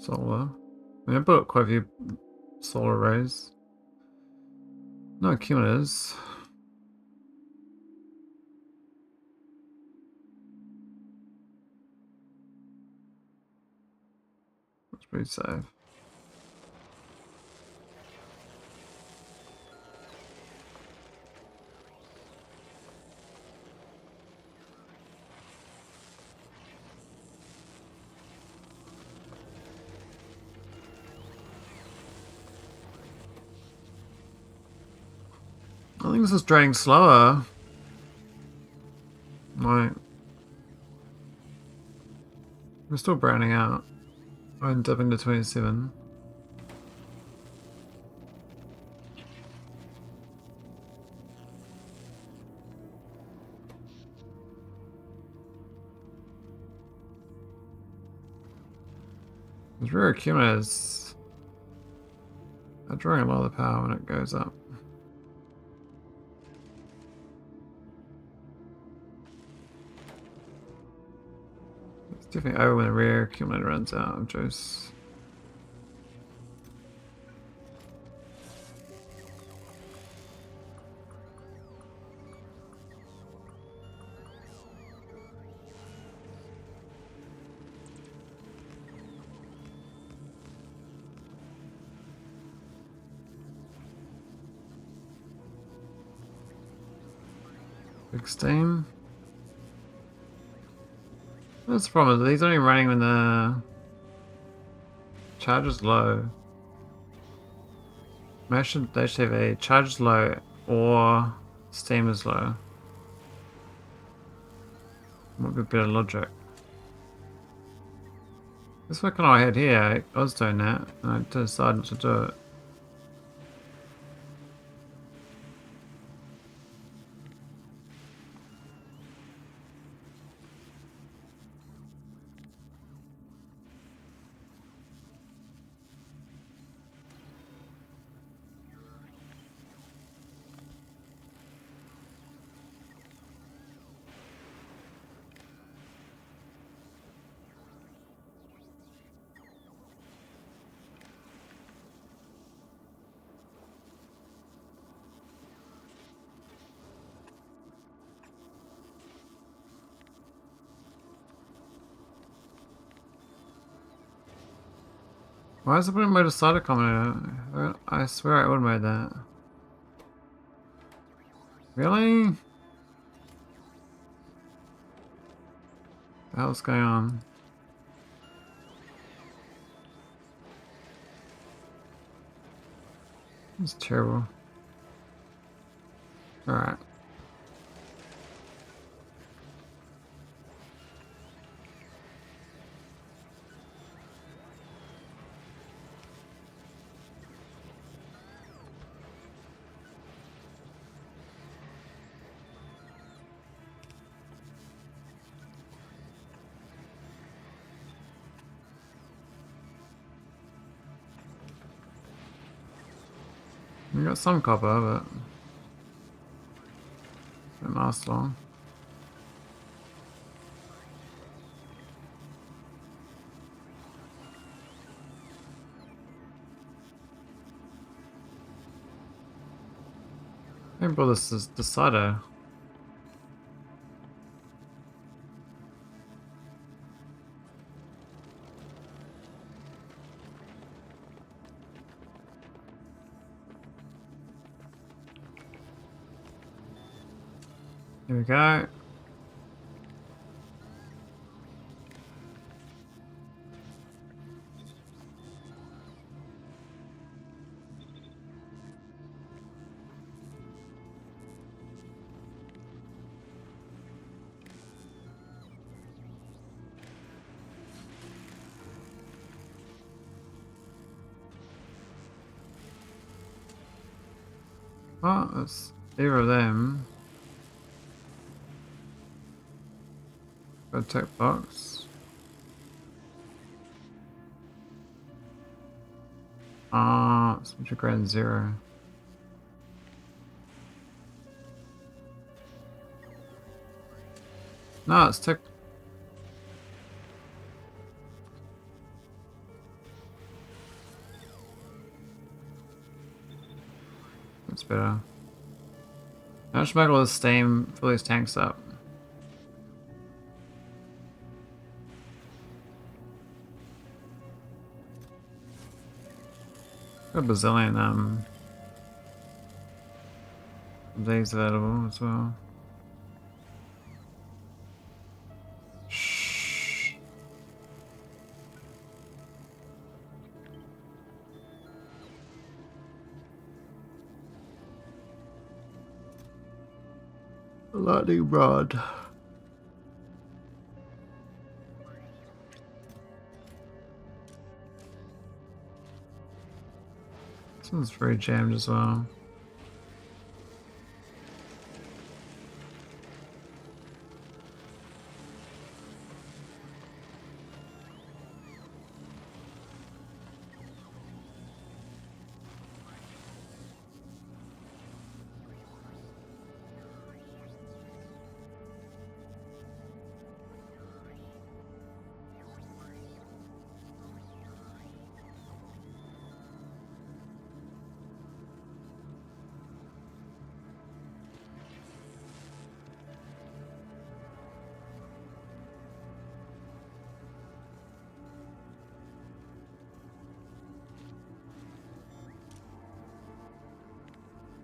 I mean, I built quite a few solar arrays. No accumulators. That's pretty safe. I think this is draining slower. Like, we're still browning out. I'm dipping to 27. These rear accumulators are drawing a lot of the power when it goes up. It's definitely over when the rear accumulator runs out of juice. Big steam. That's the problem. These are only running when the charge is low. They should have a charge is low or steam is low. Might be a bit of logic. This working I had here, I was doing that, and I decided not to do it. Why is it putting mode side commentator? I swear I automated that. Really? What the hell's going on? It's terrible. Alright. We got some copper, but it didn't last long. Maybe this is the cider. Here we go. Oh, it's either of them. Got a tick box. Ah, it's greater than 0. No, it's tick. That's better. I should make all this steam, fill these tanks up. Got a bazillion these available as well. Shh. Lightning rod. This one's very jammed as well.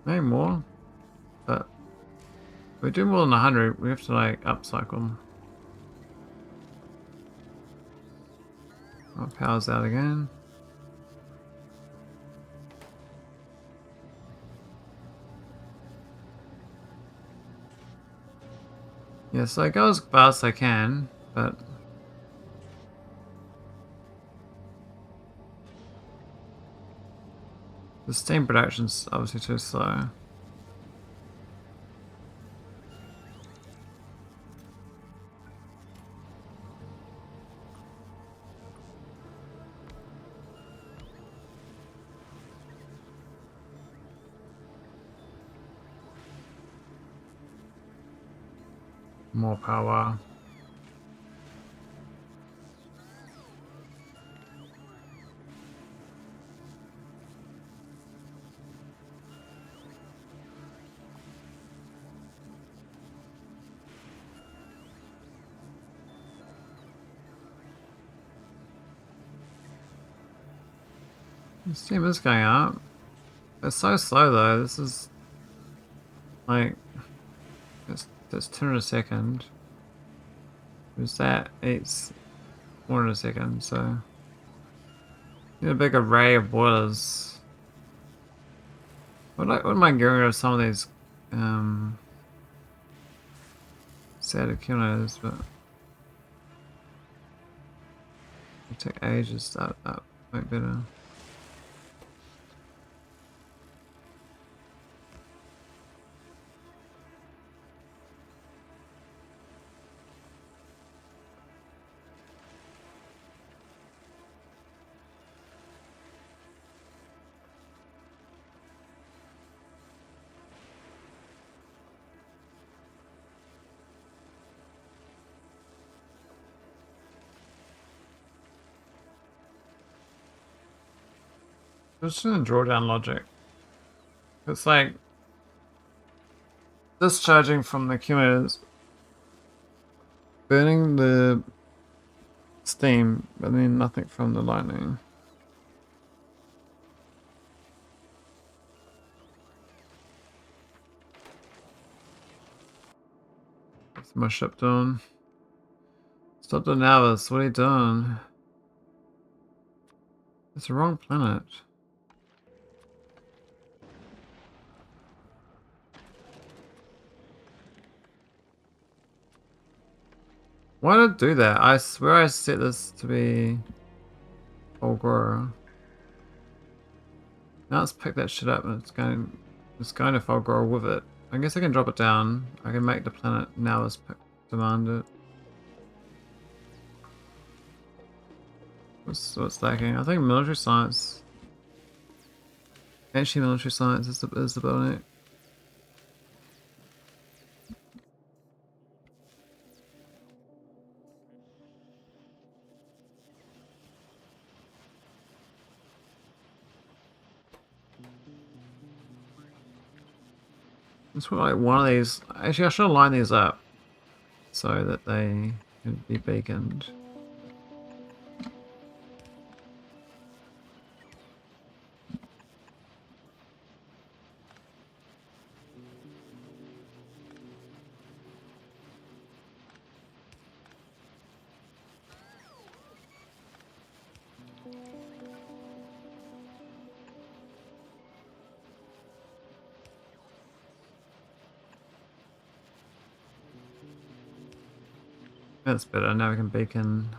Maybe more, but if we do more than 100, we have to like upcycle. Oh, power's out again. Yeah, so I go as fast as I can, but the steam production's obviously too slow. More power. The steam is going up. It's so slow though. This is like that's 2 in a second. Who's that? It's 4 in a second. So need a big array of boilers. Wouldn't mind getting rid of some of these sad accumulators, but it'll take ages to start up. Make better. Just in the drawdown logic. It's like discharging from the accumulators, burning the steam, but then nothing from the lightning. What's my ship doing? Stop the nauvis, what are you doing? It's the wrong planet. Why did it do that? I swear I set this to be fulgora. Now it's picked that shit up and it's going to fulgora with it. I guess I can drop it down. I can make the planet now as demand it. What's lacking? I think military science. Actually, military science is the bottleneck. Let's put like one of these. Actually, I should line these up so that they can be beaconed. That's better. Now we can beacon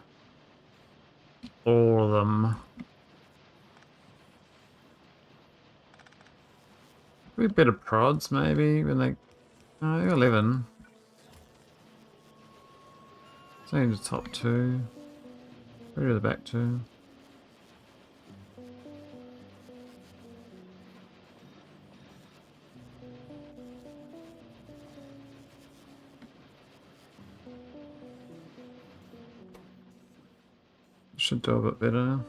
all of them. Maybe a bit of prods, maybe when they. Oh, they're 11. It's only the top two. Go to the back two. Should do a bit better.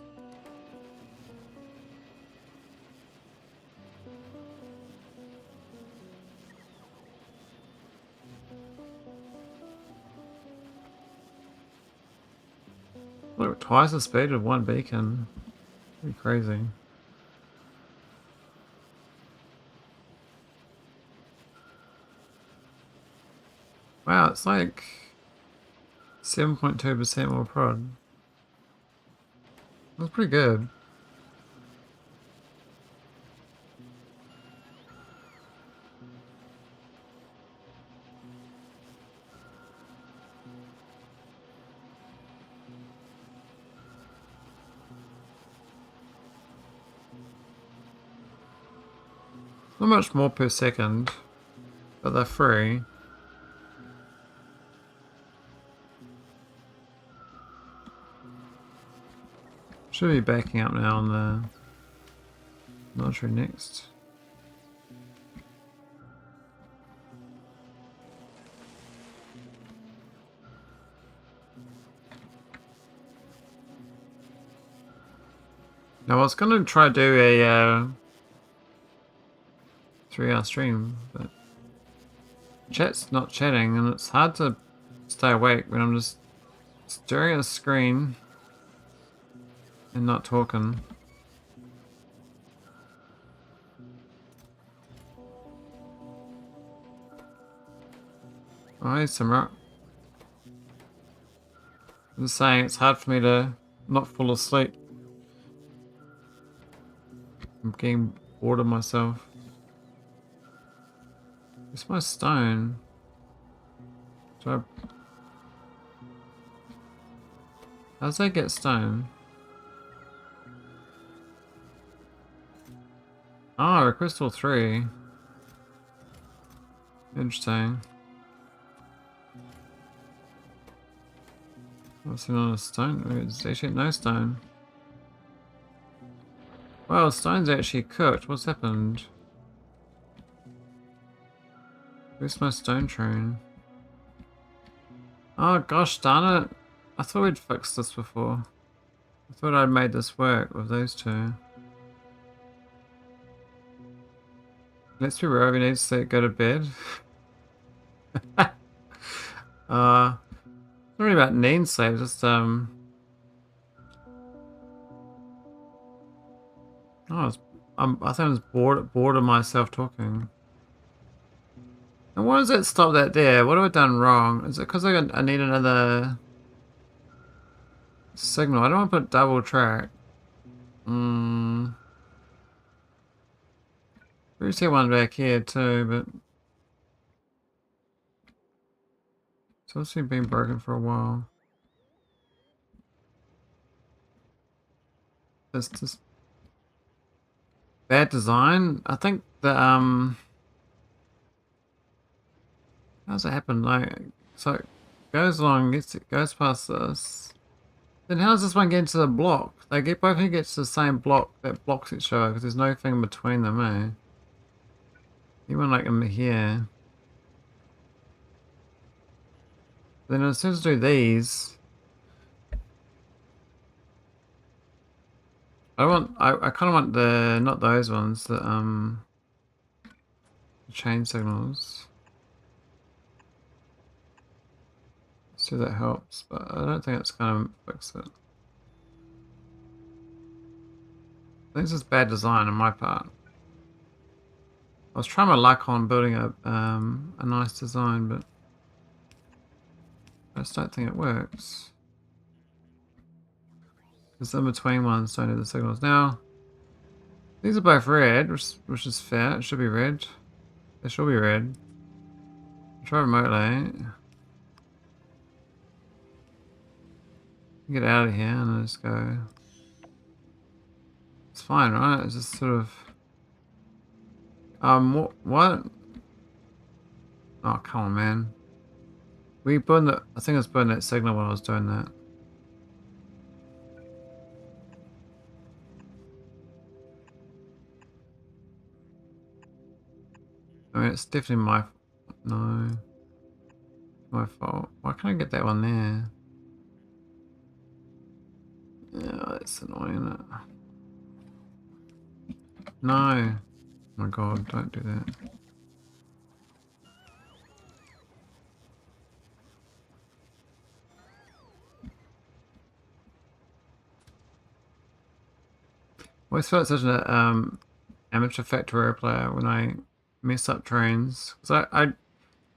Look, twice the speed of one beacon. Pretty crazy. Wow, it's like 7.2% more prod. That's pretty good. Not much more per second, but they're free. Should be backing up now on the military next. Now I was going to try to do a 3-hour stream, but chat's not chatting and it's hard to stay awake when I'm just staring at a screen and not talking. Oh, hey Samra. I'm just saying it's hard for me to not fall asleep. I'm getting bored of myself. Where's my stone? Do I... How does that get stone? Oh, a crystal 3. Interesting. What's on a stone? There's actually no stone. Well, stone's actually cooked. What's happened? Where's my stone train? Oh gosh darn it. I thought we'd fixed this before. I thought I'd made this work with those two. Let's be real, we need to go to bed. Not really about need save, just oh, I think I was bored of myself talking. And why does it stop that there? What have I done wrong? Is it because I need another signal? I don't want to put double track. We see one back here too, but it's also been broken for a while. It's just bad design. I think the how does it happen? Like, so it goes along, it goes past this. Then how does this one get into the block? They both get to the same block that blocks each other because there's no thing between them, eh? Even like in here. Then as soon as I do these, I kind of want the not those ones. The chain signals. See if that helps, but I don't think it's going to fix it. I think this is bad design on my part. I was trying my luck on building a nice design, but I just don't think it works. Because in between ones don't have the signals. Now, these are both red, which is fair. It should be red. They should be red. Try remotely. Get out of here and just go. It's fine, right? It's just sort of. What? Oh, come on, man. We burned the. I think I was burning that signal when I was doing that. I mean, it's definitely my. No. My fault. Why can't I get that one there? Yeah, that's annoying, isn't it? No. Oh my god, don't do that. I always felt such an amateur Factorio player when I mess up trains. Because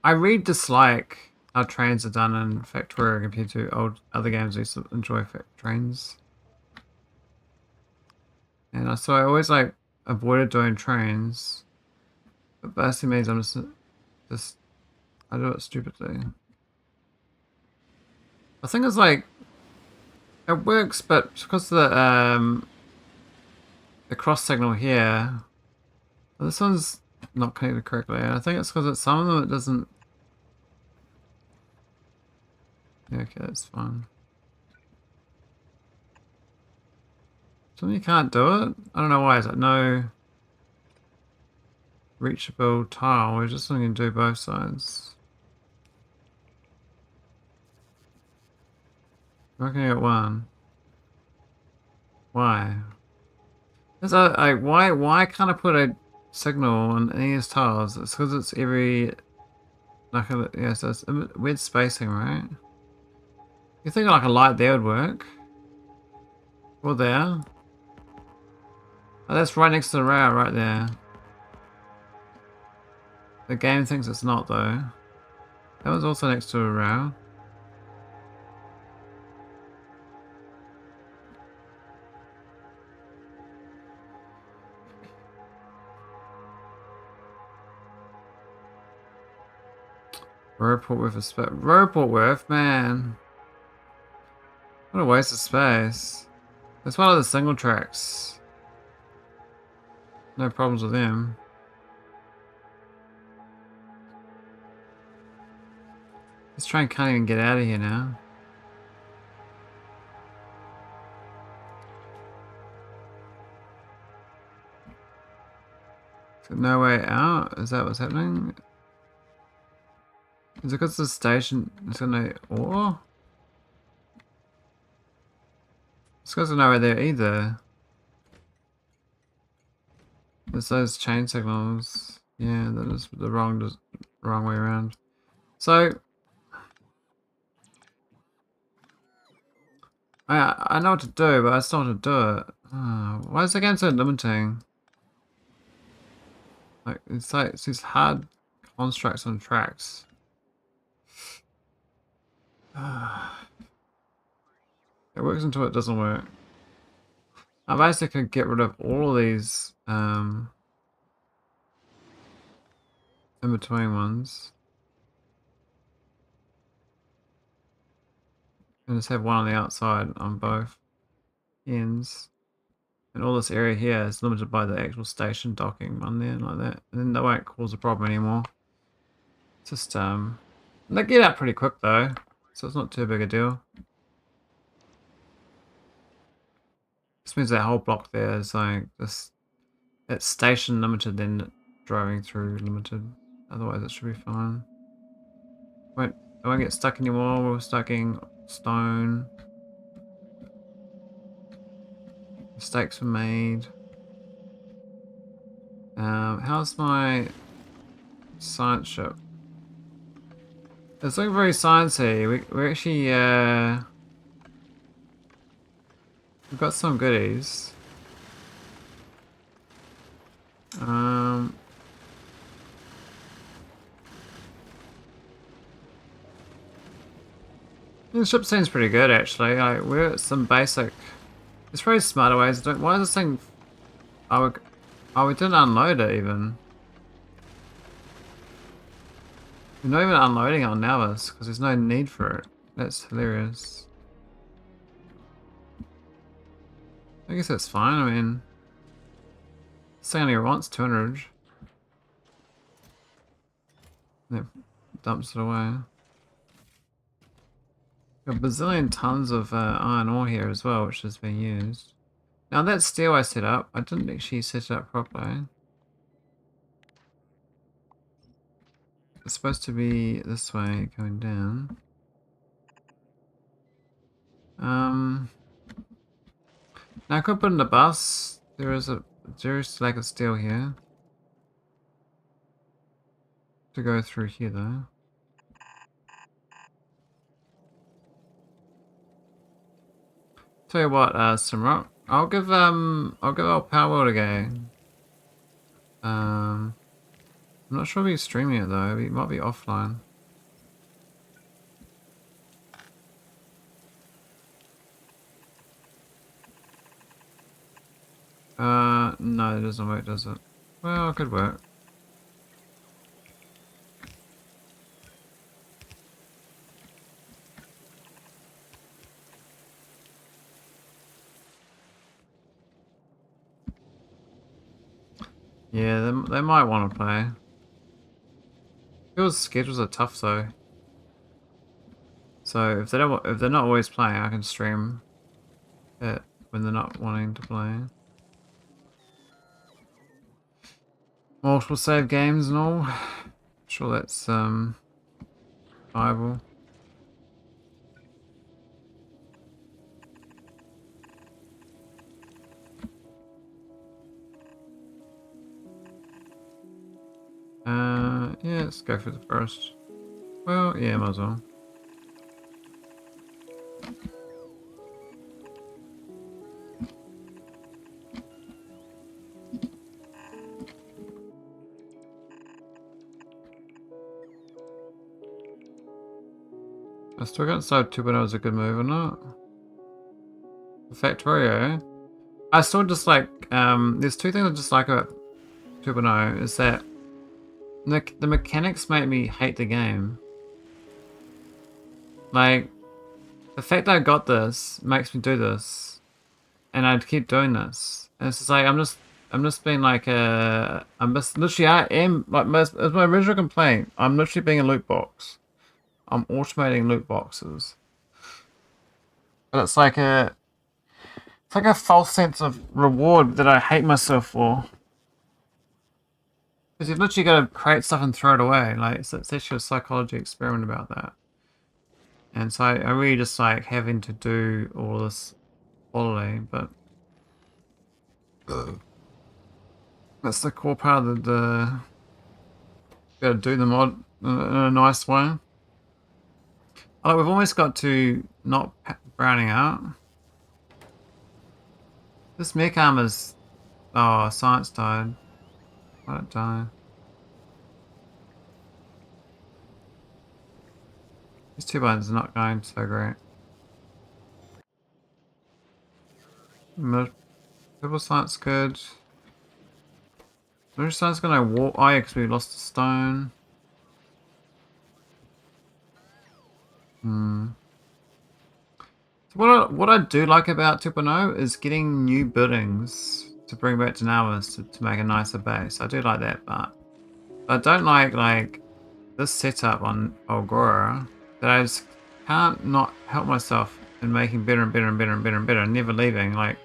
I really dislike how trains are done in Factorio compared to other games I used to enjoy trains. And so I always like avoided doing trains. But basically means I'm just I do it stupidly. I think it's like it works, but because of the cross signal here, well, this one's not connected correctly. I think it's because some of them it doesn't. Yeah, okay, that's fine. Some you can't do it. I don't know why. Is it no reachable tile? We're just going to do both sides. We're going to get one. Why? Why can't I put a signal on any of these tiles? It's because it's every. Like yeah, so it's weird spacing, right? You think like a light there would work? Or there? Oh, that's right next to the rail, right there. The game thinks it's not though. That was also next to a rail. Royport with a space. Royport with, man. What a waste of space. That's one of the single tracks. No problems with them. This train can't even get out of here now. So no way out? Is that what's happening? Is it because the station is gonna ore? It's because there's no way there either. There's those chain signals. Yeah, that is the wrong way around. So I know what to do, but I still want to do it. Why is the game so limiting? Like it's these hard constructs on tracks. It works until it doesn't work. I basically could get rid of all of these in between ones. And just have one on the outside on both ends. And all this area here is limited by the actual station docking on there, like that. And then that won't cause a problem anymore. Just, they get out pretty quick though, so it's not too big a deal. This means that whole block there is like this. It's station limited, then driving through limited. Otherwise, it should be fine. I won't get stuck anymore. We're stacking stone. Mistakes were made. How's my Science ship. It's looking very sciencey. We actually we've got some goodies. The ship seems pretty good actually. Like we're some basic. There's very smarter ways of doing. Why is this thing? Oh, we didn't unload it even. We're not even unloading on nauvis because there's no need for it. That's hilarious. I guess that's fine. I mean, this thing only wants 200. It dumps it away. A bazillion tons of iron ore here as well, which has been used. Now that steel I set up, I didn't actually set it up properly. It's supposed to be this way, going down. Now I could put in the bus. There is lack of steel here. To go through here though. Tell you what, Simrock, I'll give our power a go. I'm not sure if he's streaming it though. He might be offline. No, it doesn't work, does it? Well, it could work. Yeah, they might want to play. People's schedules are tough though. So if they're not always playing, I can stream it when they're not wanting to play. Multiple save games and all. Sure that's viable. Yeah, let's go for the first. Well, yeah, might as well. I still got decide 2.0 is a good move or not. Factorio. I still just like, there's two things I just like about 2.0 is that the mechanics make me hate the game. Like, the fact that I got this makes me do this. And I'd keep doing this. And it's just like, I'm just being like literally I am, like, as my original complaint, I'm literally being a loot box. I'm automating loot boxes. But it's like a false sense of reward that I hate myself for. Because you've literally got to create stuff and throw it away. Like, it's actually a psychology experiment about that. And so I really just like having to do all this quality, but that's the core part of the gotta do the mod in a nice way. Like, we've almost got to not browning out. This mech armor's... Oh, science died. Why did it die? These 2 buttons are not going so great. Purple science good. Military science gonna walk. Oh yeah, because we lost a stone. So what I do like about 2.0 is getting new buildings to bring back to nauvis to make a nicer base. I do like that part. But I don't like this setup on fulgora that I just can't not help myself in making better and better and better and better and better and never leaving. Like,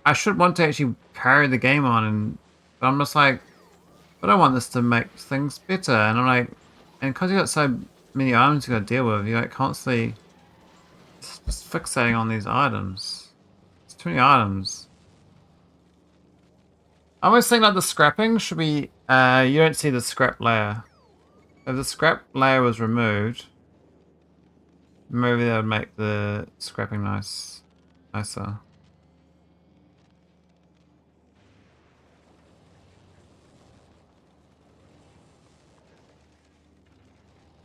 I should want to actually carry the game on, but I'm just like, I don't want this to make things better. And I'm like, and because you got so many items you got to deal with, you're like constantly just fixating on these items. It's too many items. I always think like the scrapping should be, you don't see the scrap layer. If the scrap layer was removed, maybe that would make the scrapping nicer.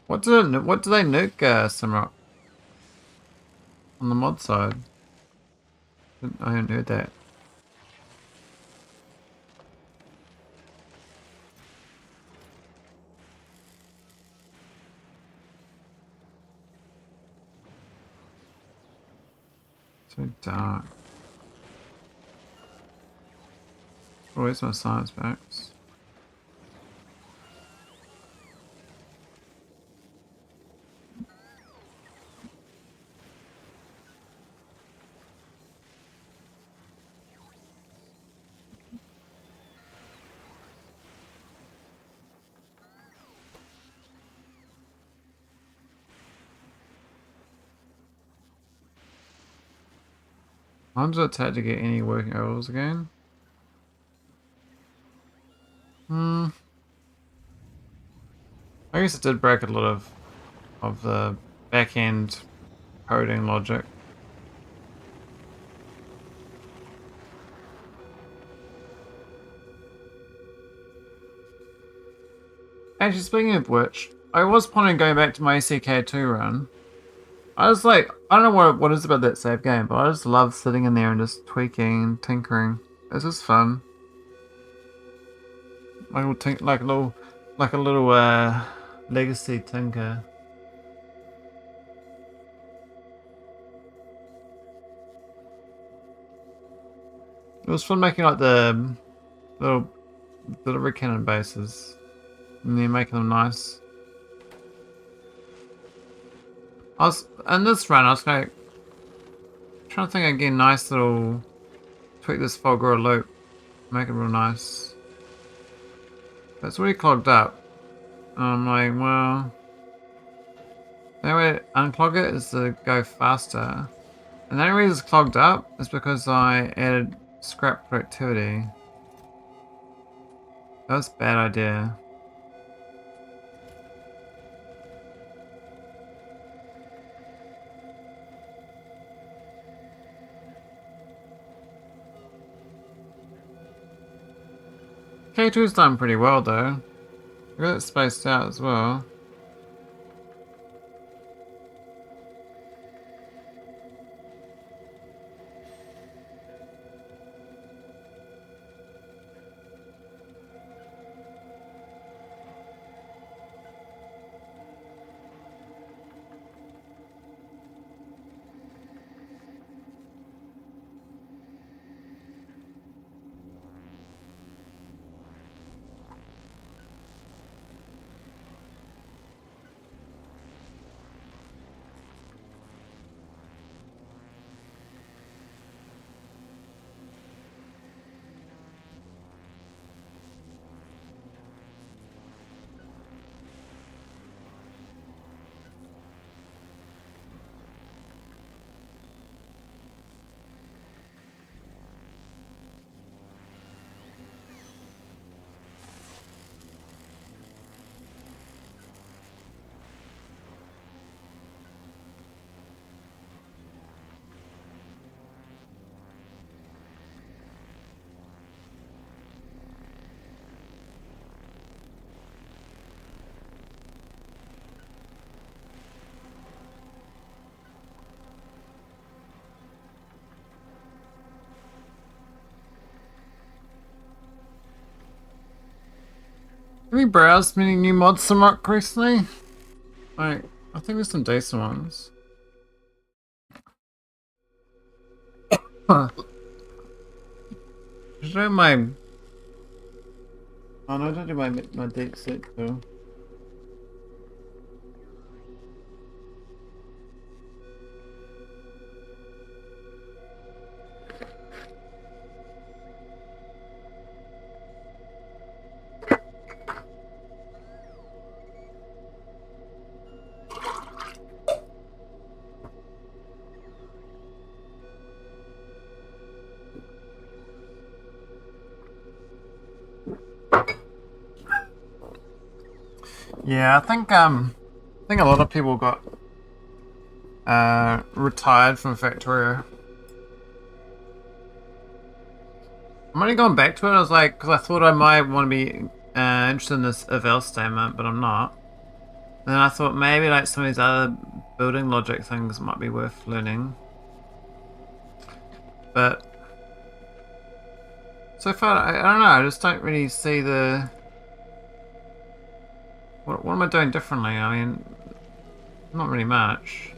What do they nuke, Samrock? On the mod side? I haven't heard that. So dark. Oh, where's my science packs? How long does it take to get any working overalls again? I guess it did break a lot of the back end coding logic. Actually, speaking of which, I was planning on going back to my SCK2 run. I was like, I don't know what it is about that save game, but I just love sitting in there and just tweaking and tinkering. It's just fun. Like a little legacy tinker. It was fun making like the little red cannon bases, and then making them nice. I was in this run. I was like trying to think again, nice little tweak this fulgora loop, make it real nice. But it's already clogged up. And I'm like, well, the only way to unclog it is to go faster. And the only reason it's clogged up is because I added scrap productivity. That was a bad idea. K2's done pretty well though. I got it spaced out as well. Have you browsed many new mods somewhat recently? Like, I think there's some decent ones. Huh. Should I do my... Oh no, I don't do my deep set though. Yeah, I think a lot of people got retired from Factorio. I'm only going back to it. I was like, because I thought I might want to be interested in this if else statement, but I'm not. And then I thought maybe like some of these other building logic things might be worth learning. But so far, I don't know. I just don't really see the. What am I doing differently? I mean, not really much.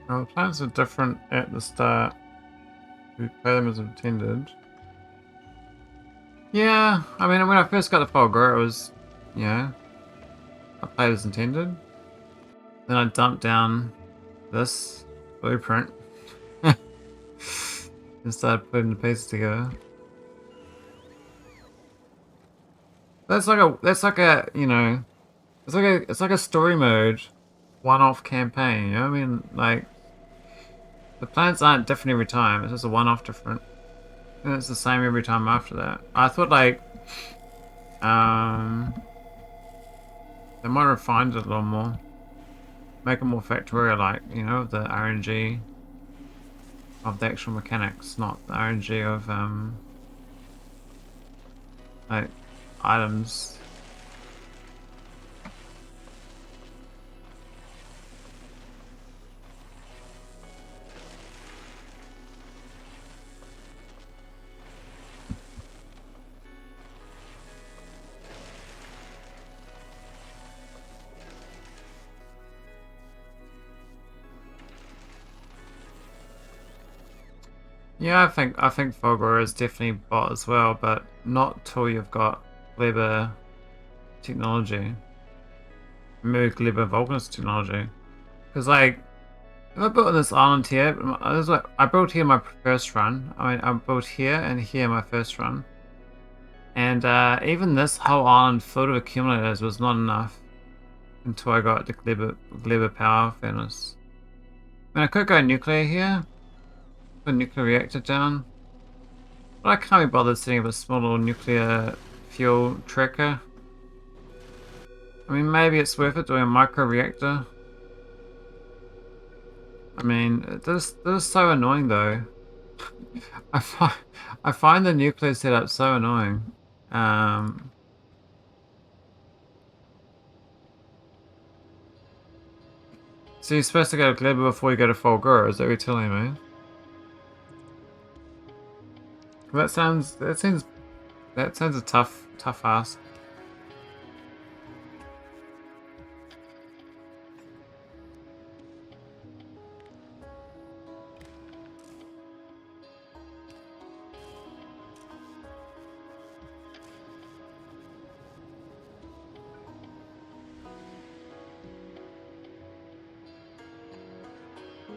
Well, the plans are different at the start. We play them as intended. Yeah, I mean, when I first got the fulgora, it was, you know, I played as intended. Then I dumped down this blueprint and started putting the pieces together. That's like a, you know, it's like a story mode, one-off campaign. You know what I mean? Like the plans aren't different every time. It's just a one-off different, and it's the same every time after that. I thought like, um, they might have refined it a little more, make it more Factorio like, you know, the RNG of the actual mechanics, not the RNG of like items. Yeah, I think Fulgora is definitely bot as well, but not till you've got clever technology. Maybe clever Vulcan's technology. Because like if I built on this island here, I built here my first run. I mean I built here and here my first run. And even this whole island filled with accumulators was not enough until I got the clever power furnace. I mean I could go nuclear here, put a nuclear reactor down. But I can't be bothered setting up a small little nuclear fuel tracker. I mean, maybe it's worth it doing a micro reactor. I mean, this is so annoying though. I find I find the nuclear setup so annoying. Um, so you're supposed to go to Gleba before you go to Fulgura, is that what you're telling me? That sounds a tough ask.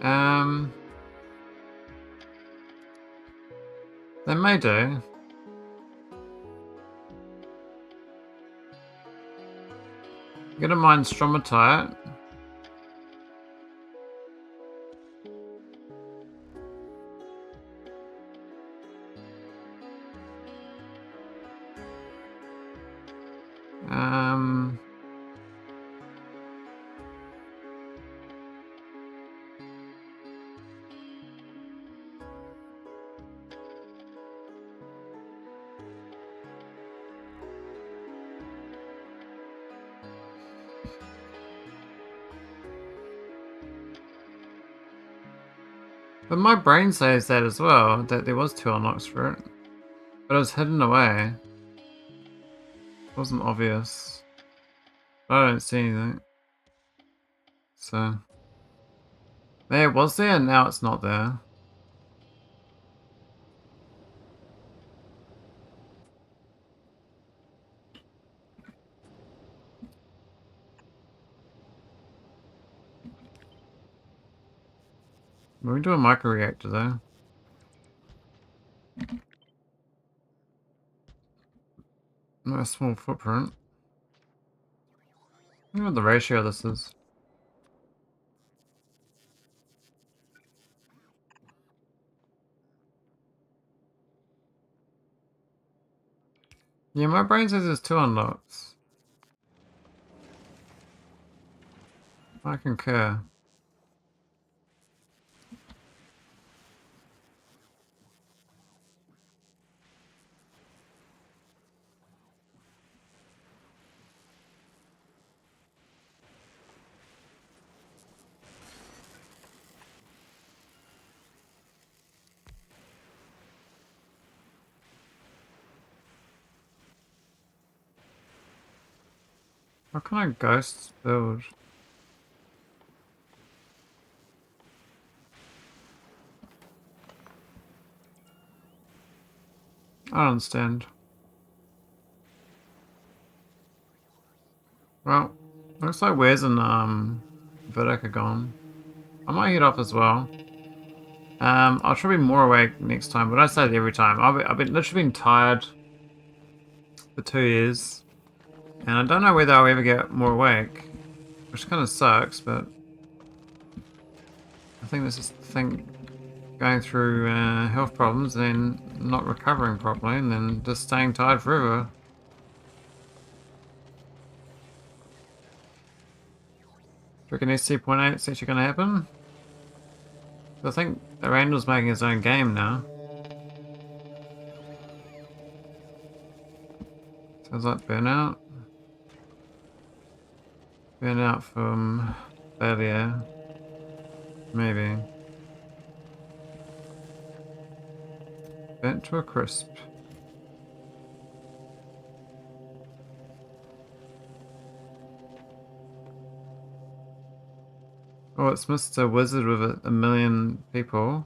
Um, they may do. I'm gonna mine stromatite. Um, but my brain says that as well, that there was two unlocks for it. But it was hidden away. It wasn't obvious. I don't see anything. So there it was there and now it's not there. We can do a microreactor though. Not a small footprint. I wonder what the ratio of this is. Yeah, my brain says there's 2 unlocks. I concur. What kind of ghosts build? I don't understand. Well, looks like Wes and Vidic are gone. I might head off as well. I'll try to be more awake next time, but I say it every time. I've been literally been tired for 2 years, and I don't know whether I'll ever get more awake, which kind of sucks. But I think this is the thing, going through health problems, then not recovering properly, and then just staying tired forever. Do you reckon SC.8 is actually going to happen? I think the Randall's making his own game now. Sounds like burnout. Burnout from failure. Maybe. Burnt to a crisp. Oh, it's Mr. Wizard with a million people.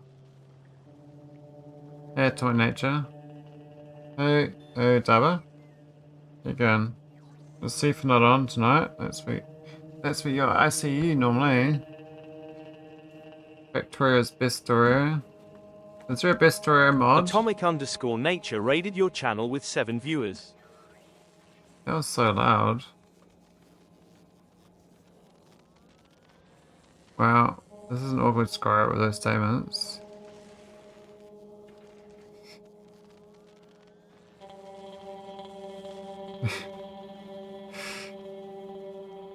Hey, Toy Nature. Hey, Daba. How you going? The Seath not on tonight. That's for your ICU normally. Factorio's best story. Is there a best story mod? Atomic_nature raided your channel with 7 viewers. That was so loud. Wow, this is an awkward score with those statements.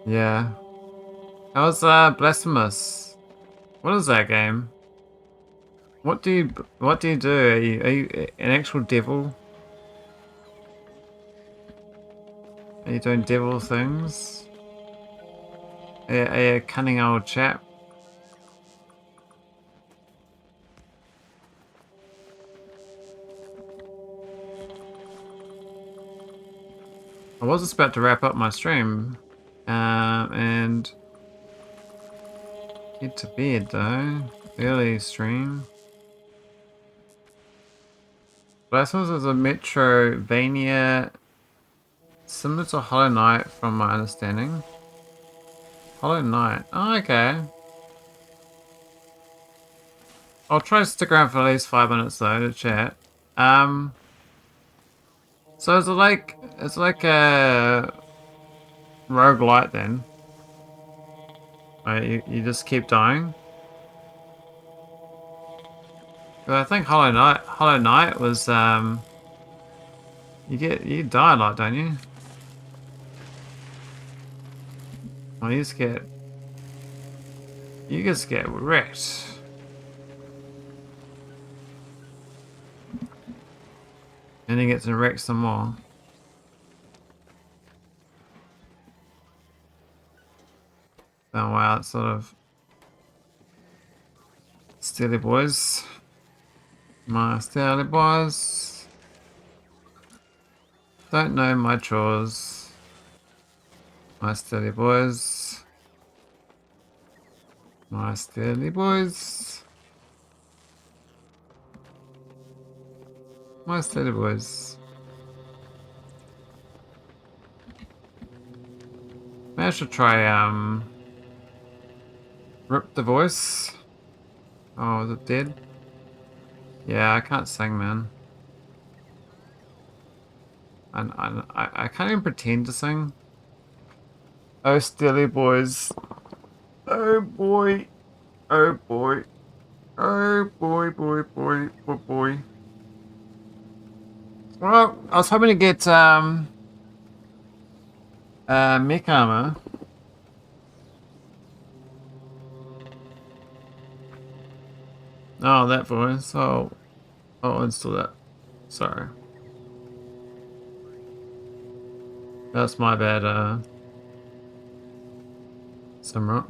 Yeah. That was blasphemous. What is that game? What do you do? Are you an actual devil? Are you doing devil things? Are you a cunning old chap? I was just about to wrap up my stream, and get to bed though. Early stream. Blasphemous is a Metrovania similar to Hollow Knight from my understanding. Hollow Knight. Oh, okay. I'll try to stick around for at least 5 minutes though to chat. So is it like a roguelite then? You just keep dying? But I think Hollow Knight was you die a lot, don't you? Well, you just get wrecked. And he gets wrecked some more. Oh wow, it's sort of steely boys. My steely boys don't know my chores. My steely boys. My steely boys. My steady boys. Maybe I should try rip the voice. Oh, is it dead? Yeah, I can't sing, man. I can't even pretend to sing. Oh, Steely boys. Oh boy. Oh boy. Oh boy, boy. Well, I was hoping to get mech armor. Oh, that voice. Oh, I'll install that. Sorry. That's my bad, Samra.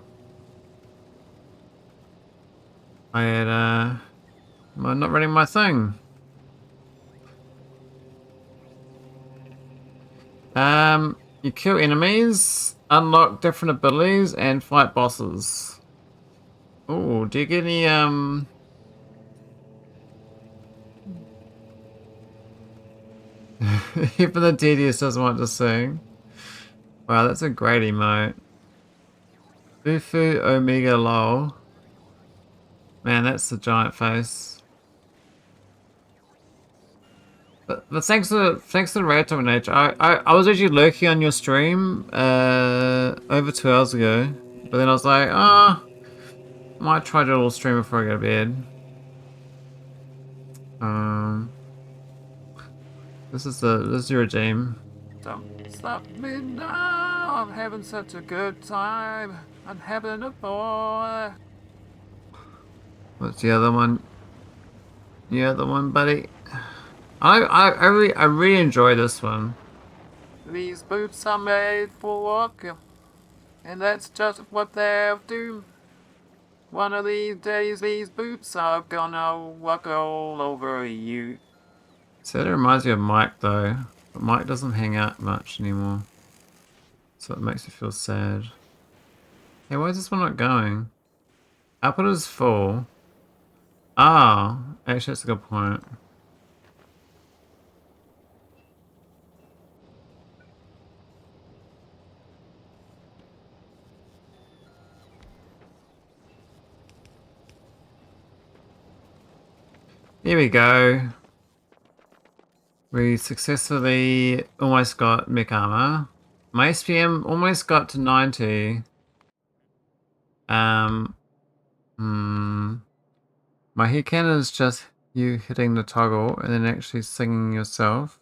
I had, I'm not running my thing. You kill enemies, unlock different abilities, and fight bosses. Oh, do you get any, even the tedious doesn't want to sing. Wow, that's a great emote. Ufu Omega Lol. Man, that's the giant face. But thanks to the random nature. I was actually lurking on your stream over 2 hours ago. But then I was like, ah, might try to do a little stream before I go to bed. Um this is your regime. Don't stop me now. I'm having such a good time. I'm having a boy. What's the other one? The other one, buddy. I really enjoy this one. These boots are made for walking, and that's just what they'll do. One of these days, these boots are gonna walk all over you. So that reminds me of Mike, though. But Mike doesn't hang out much anymore. So it makes me feel sad. Hey, why is this one not going? Output is full. Ah, actually, that's a good point. Here we go. We successfully almost got mech armor. My SPM almost got to 90. My hit cannon is just you hitting the toggle and then actually singing yourself.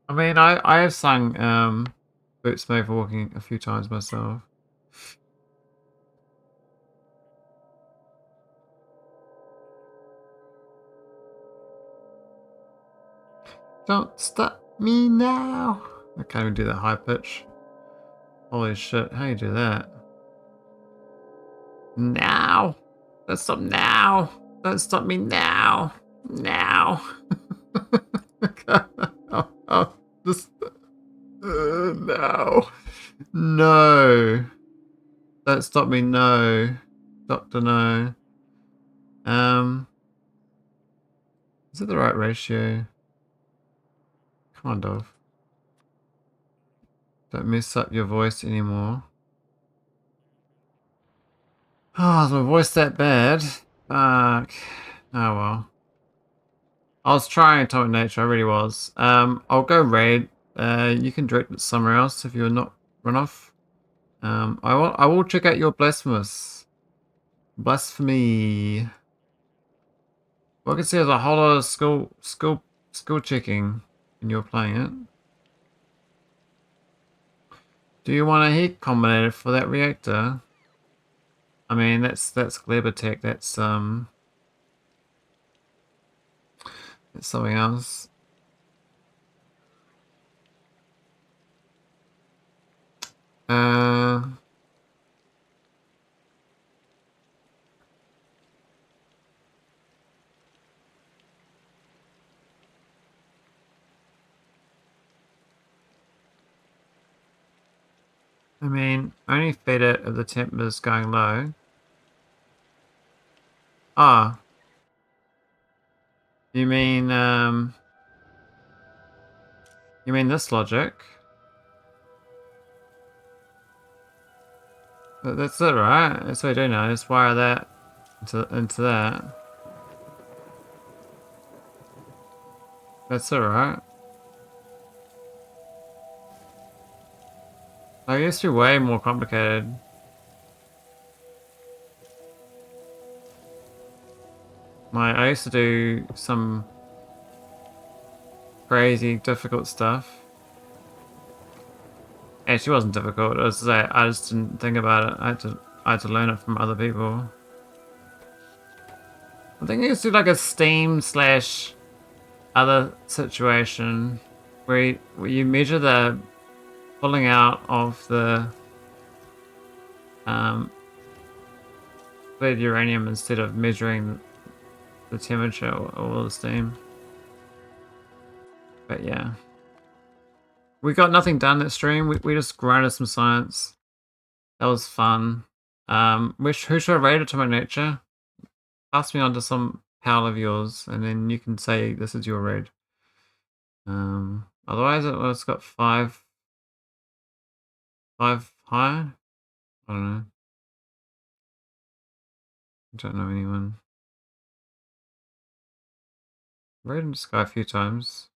I mean, I have sung Boots Made for Walking a few times myself. Don't stop me now. I can't even do that high pitch. Holy shit, how do you do that? Now! Don't stop now! Don't stop me now! Now! oh, just... no. No. Don't stop me, no. Doctor, no. Is it the right ratio? Kind of. Don't mess up your voice anymore. Oh, is my voice that bad? Fuck. Oh well. I was trying Atomic Nature, I really was. I'll go raid. You can direct it somewhere else if you're not run off. I will check out your blasphemous. Blasphemy. Well, I can see there's a whole lot of skill checking when you're playing it. Do you want a heat combinator for that reactor? I mean, that's Glebotech. That's something else. Uh, I mean, only feed it if the temp is going low. Ah, you mean this logic? That's it, right? That's what I do now. Just wire that into that. That's it, right? I used to be way more complicated. I used to do some crazy difficult stuff. Actually, it wasn't difficult. It was like I just didn't think about it. I had to learn it from other people. I think it's like a Steam slash other situation where you measure the pulling out of the fluid uranium instead of measuring the temperature or the steam. But yeah. We got nothing done that stream. We just grinded some science. That was fun. Who should I rate it to my nature? Pass me on to some pal of yours, and then you can say this is your raid. Otherwise it's got five high. I don't know. I don't know anyone. Raided this guy a few times.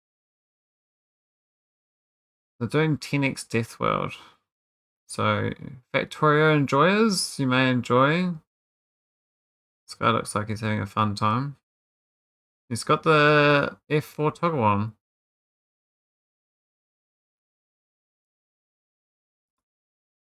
They're doing 10x Death World. So, Factorio enjoyers, you may enjoy. This guy looks like he's having a fun time. He's got the F4 toggle on.